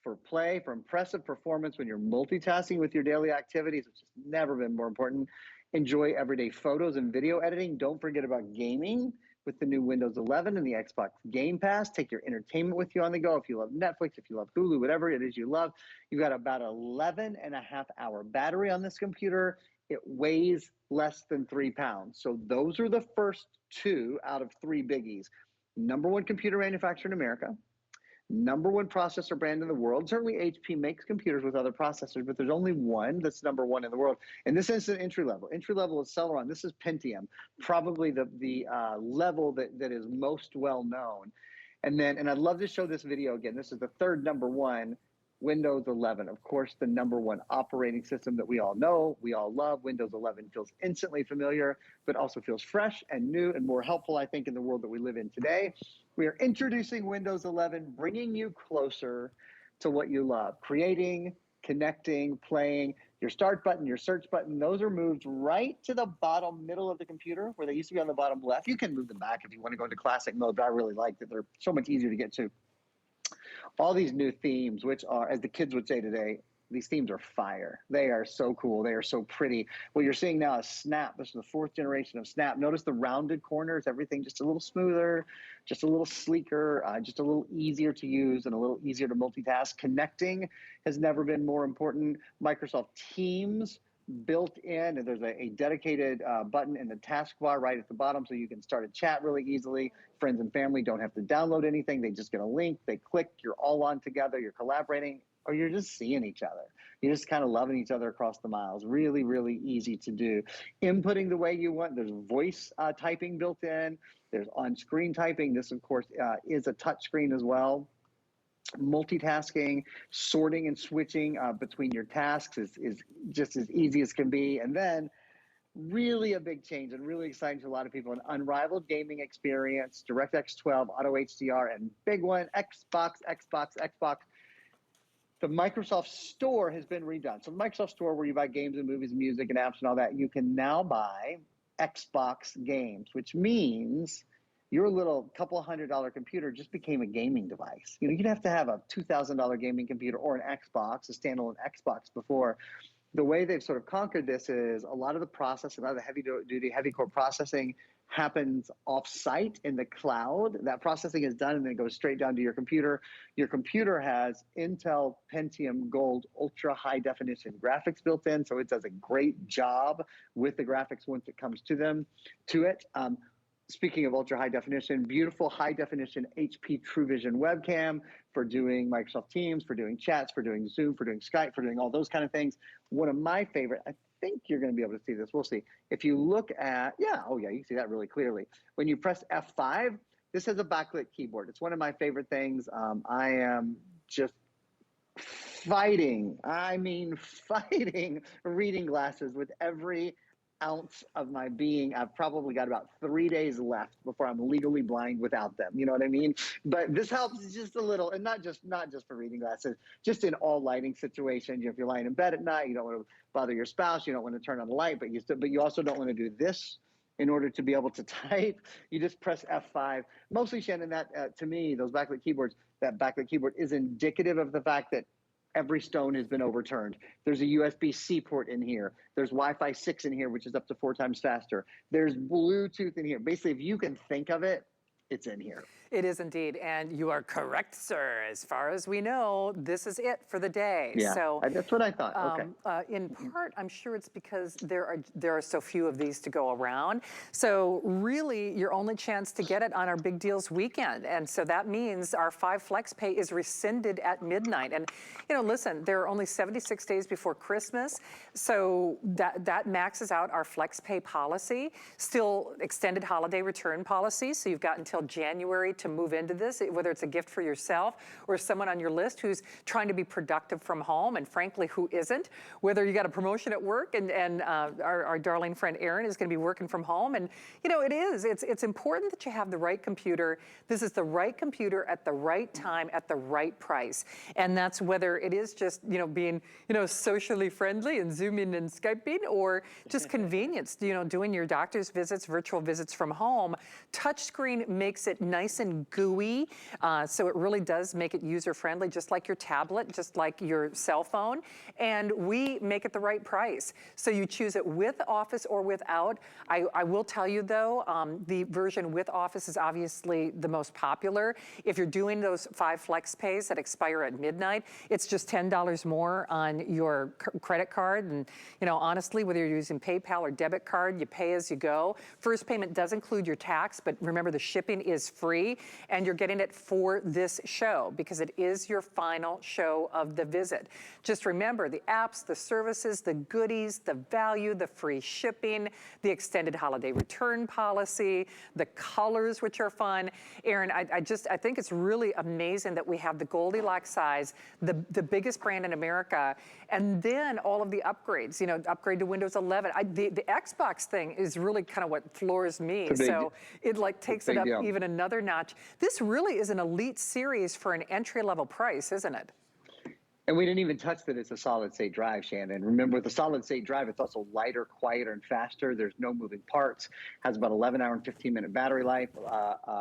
S3: for play, for impressive performance when you're multitasking with your daily activities, which has never been more important. Enjoy everyday photos and video editing. Don't forget about gaming with the new Windows 11 and the Xbox Game Pass. Take your entertainment with you on the go. If you love Netflix, if you love Hulu, whatever it is you love, you've got about 11.5-hour battery on this computer. It weighs less than 3 pounds. So those are the first 2 out of 3 biggies. #1 computer manufacturer in America, #1 processor brand in the world. Certainly HP makes computers with other processors, but there's only one that's #1 in the world. And this is an entry level. Entry level is Celeron. This is Pentium, probably the level that is most well known. And I'd love to show this video again. This is the third #1. Windows 11, of course, the #1 operating system that we all know, we all love. Windows 11 feels instantly familiar, but also feels fresh and new and more helpful, I think, in the world that we live in today. We are introducing Windows 11, bringing you closer to what you love. Creating, connecting, playing. Your start button, your search button, those are moved right to the bottom middle of the computer where they used to be on the bottom left. You can move them back if you want to go into classic mode, but I really like that they're so much easier to get to. All these new themes, which are, as the kids would say today, these themes are fire. They are so cool. They are so pretty. What you're seeing now is Snap. This is the 4th generation of Snap. Notice the rounded corners, everything just a little smoother, just a little sleeker, just a little easier to use and a little easier to multitask. Connecting has never been more important. Microsoft Teams built in, and there's a dedicated button in the taskbar right at the bottom so you can start a chat really easily. Friends and family don't have to download anything. They just get a link, they click, you're all on together, you're collaborating, or you're just seeing each other. You're just kind of loving each other across the miles. Really, really easy to do. Inputting the way you want. There's voice typing built in. There's on-screen typing. This, of course, is a touch screen as well. Multitasking, sorting and switching between your tasks is just as easy as can be. And then really a big change and really exciting to a lot of people, an unrivaled gaming experience, DirectX 12, Auto HDR, and big one, Xbox. The Microsoft Store has been redone. So the Microsoft Store, where you buy games and movies and music and apps and all that, you can now buy Xbox games, which means your little couple $100 computer just became a gaming device. You know, you'd have to have a $2,000 gaming computer or an Xbox, a standalone Xbox before. The way they've sort of conquered this is a lot of the processing, a lot of the heavy-duty, heavy-core processing happens off-site in the cloud. That processing is done and then it goes straight down to your computer. Your computer has Intel Pentium Gold ultra high definition graphics built in, so it does a great job with the graphics once it comes to it. Speaking of ultra high definition, beautiful high definition HP Truvision Webcam for doing Microsoft Teams, for doing chats, for doing Zoom, for doing Skype, for doing all those kind of things. One of my favorite, I think you're going to be able to see this. We'll see. If you look at, you can see that really clearly. When you press F5, this is a backlit keyboard. It's one of my favorite things. I am just fighting reading glasses with every ounce of my being. I've probably got about 3 days left before I'm legally blind without them. You know what I mean? But this helps just a little, and not just for reading glasses, just in all lighting situations. If you're lying in bed at night, you don't want to bother your spouse, you don't want to turn on the light, but you also don't want to do this in order to be able to type. You just press F5. Mostly, Shannon, that to me, those backlit keyboards, that backlit keyboard is indicative of the fact that every stone has been overturned. There's a USB-C port in here. There's Wi-Fi 6 in here, which is up to 4 times faster. There's Bluetooth in here. Basically, if you can think of it, it's in here.
S2: It is indeed, and you are correct, sir. As far as we know, this is it for the day.
S3: Yeah,
S2: so,
S3: that's what I thought. Okay.
S2: In part, I'm sure it's because there are so few of these to go around. So really, your only chance to get it on our Big Deals weekend, and so that means our 5 flex pay is rescinded at midnight. And you know, listen, there are only 76 days before Christmas, so that maxes out our flex pay policy. Still extended holiday return policy, so you've got until January to move into this, whether it's a gift for yourself or someone on your list who's trying to be productive from home, and frankly, who isn't, whether you got a promotion at work and our darling friend Erin is going to be working from home. And you know, it's important that you have the right computer. This is the right computer at the right time at the right price. And that's whether it is just, you know, being, you know, socially friendly and Zooming and Skyping, or just convenience, you know, doing your doctor's visits, virtual visits from home. Touchscreen makes it nice and gooey, so it really does make it user-friendly, just like your tablet, just like your cell phone, and we make it the right price. So you choose it with Office or without. I will tell you though, the version with Office is obviously the most popular. If you're doing those 5 flex pays that expire at midnight, it's just $10 more on your credit card, and you know, honestly, whether you're using PayPal or debit card, you pay as you go. First payment does include your tax, but remember, the shipping is free, and you're getting it for this show because it is your final show of the visit. Just remember the apps, the services, the goodies, the value, the free shipping, the extended holiday return policy, the colors, which are fun. Erin, I think it's really amazing that we have the Goldilocks size, the biggest brand in America, and then all of the upgrades, you know, upgrade to Windows 11. The Xbox thing is really kind of what floors me. So it like takes it up even another notch. This really is an elite series for an entry-level price, isn't it?
S3: And we didn't even touch that it's a solid-state drive, Shannon. Remember, with the solid-state drive, it's also lighter, quieter, and faster. There's no moving parts. Has about 11-hour and 15-minute battery life.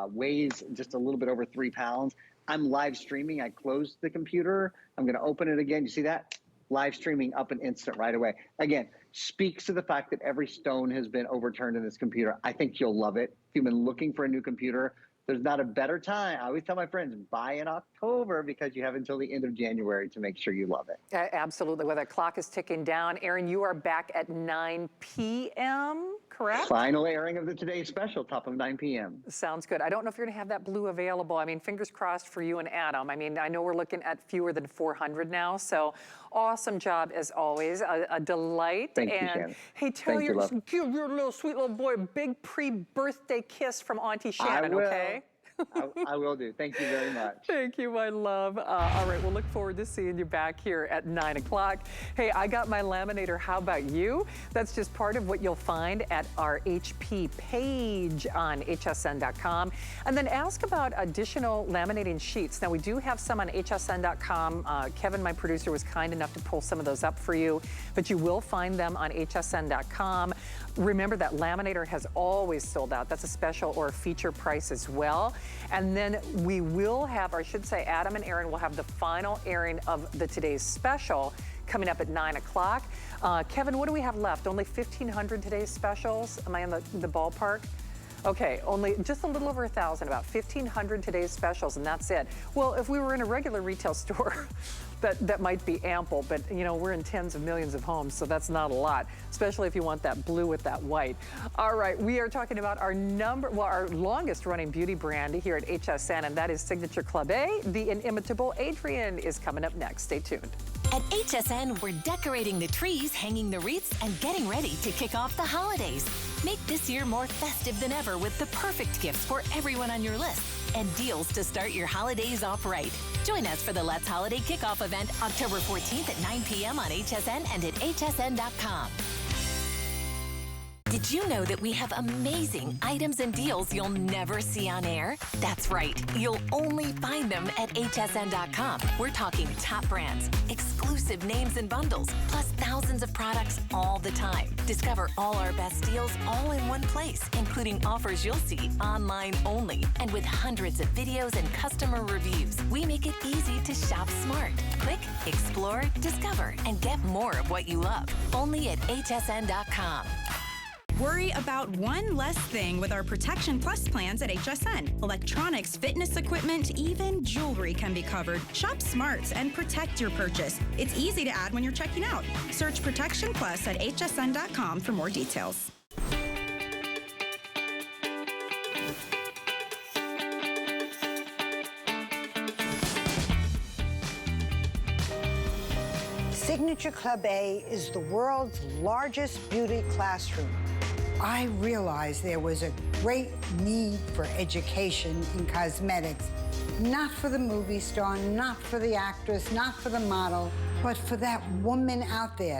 S3: Weighs just a little bit over 3 pounds. I'm live streaming. I closed the computer. I'm going to open it again. You see that? Live streaming up an instant right away. Again, speaks to the fact that every stone has been overturned in this computer. I think you'll love it. If you've been looking for a new computer, there's not a better time. I always tell my friends, buy in October because you have until the end of January to make sure you love it.
S2: Absolutely. Well, the clock is ticking down. Erin, you are back at 9 p.m., correct?
S3: Final airing of the Today Special, top of 9 p.m.
S2: Sounds good. I don't know if you're going to have that blue available. I mean, fingers crossed for you and Adam. I mean, I know we're looking at fewer than 400 now, so awesome job as always. A delight.
S3: Thank you, Shannon.
S2: Hey, give your little sweet little boy a big pre-birthday kiss from Auntie Shannon, okay?
S3: I will do. Thank you very much.
S2: Thank you, my love. All right, we'll look forward to seeing you back here at 9 o'clock. Hey, I got my laminator. How about you? That's just part of what you'll find at our HP page on hsn.com. And then ask about additional laminating sheets. Now, we do have some on hsn.com. Kevin, my producer, was kind enough to pull some of those up for you, but you will find them on hsn.com. Remember that laminator has always sold out. That's a special or a feature price as well. And then we will have, or I should say Adam and Aaron will have the final airing of the today's special coming up at 9 o'clock. Kevin, what do we have left? Only 1,500 today's specials? Am I in the ballpark? Okay, only just a little over 1,000, about 1,500 today's specials, and that's it. Well, if we were in a regular retail store, that might be ample, but you know, we're in tens of millions of homes, so that's not a lot, especially if you want that blue with that white. All right, we are talking about our longest running beauty brand here at HSN, and that is Signature Club A. The inimitable Adrienne is coming up next. Stay tuned.
S1: At HSN, we're decorating the trees, hanging the wreaths, and getting ready to kick off the holidays. Make this year more festive than ever with the perfect gifts for everyone on your list and deals to start your holidays off right. Join us for the Let's Holiday Kickoff event October 14th at 9 p.m. on HSN and at hsn.com. Did you know that we have amazing items and deals you'll never see on air? That's right. You'll only find them at hsn.com. We're talking top brands, exclusive names and bundles, plus thousands of products all the time. Discover all our best deals all in one place, including offers you'll see online only. And with hundreds of videos and customer reviews, we make it easy to shop smart. Click, explore, discover, and get more of what you love. Only at hsn.com.
S4: Worry about one less thing with our Protection Plus plans at HSN. Electronics, fitness equipment, even jewelry can be covered. Shop smart and protect your purchase. It's easy to add when you're checking out. Search Protection Plus at hsn.com for more details.
S5: Signature Club A is the world's largest beauty classroom. I realized there was a great need for education in cosmetics, not for the movie star, not for the actress, not for the model, but for that woman out there.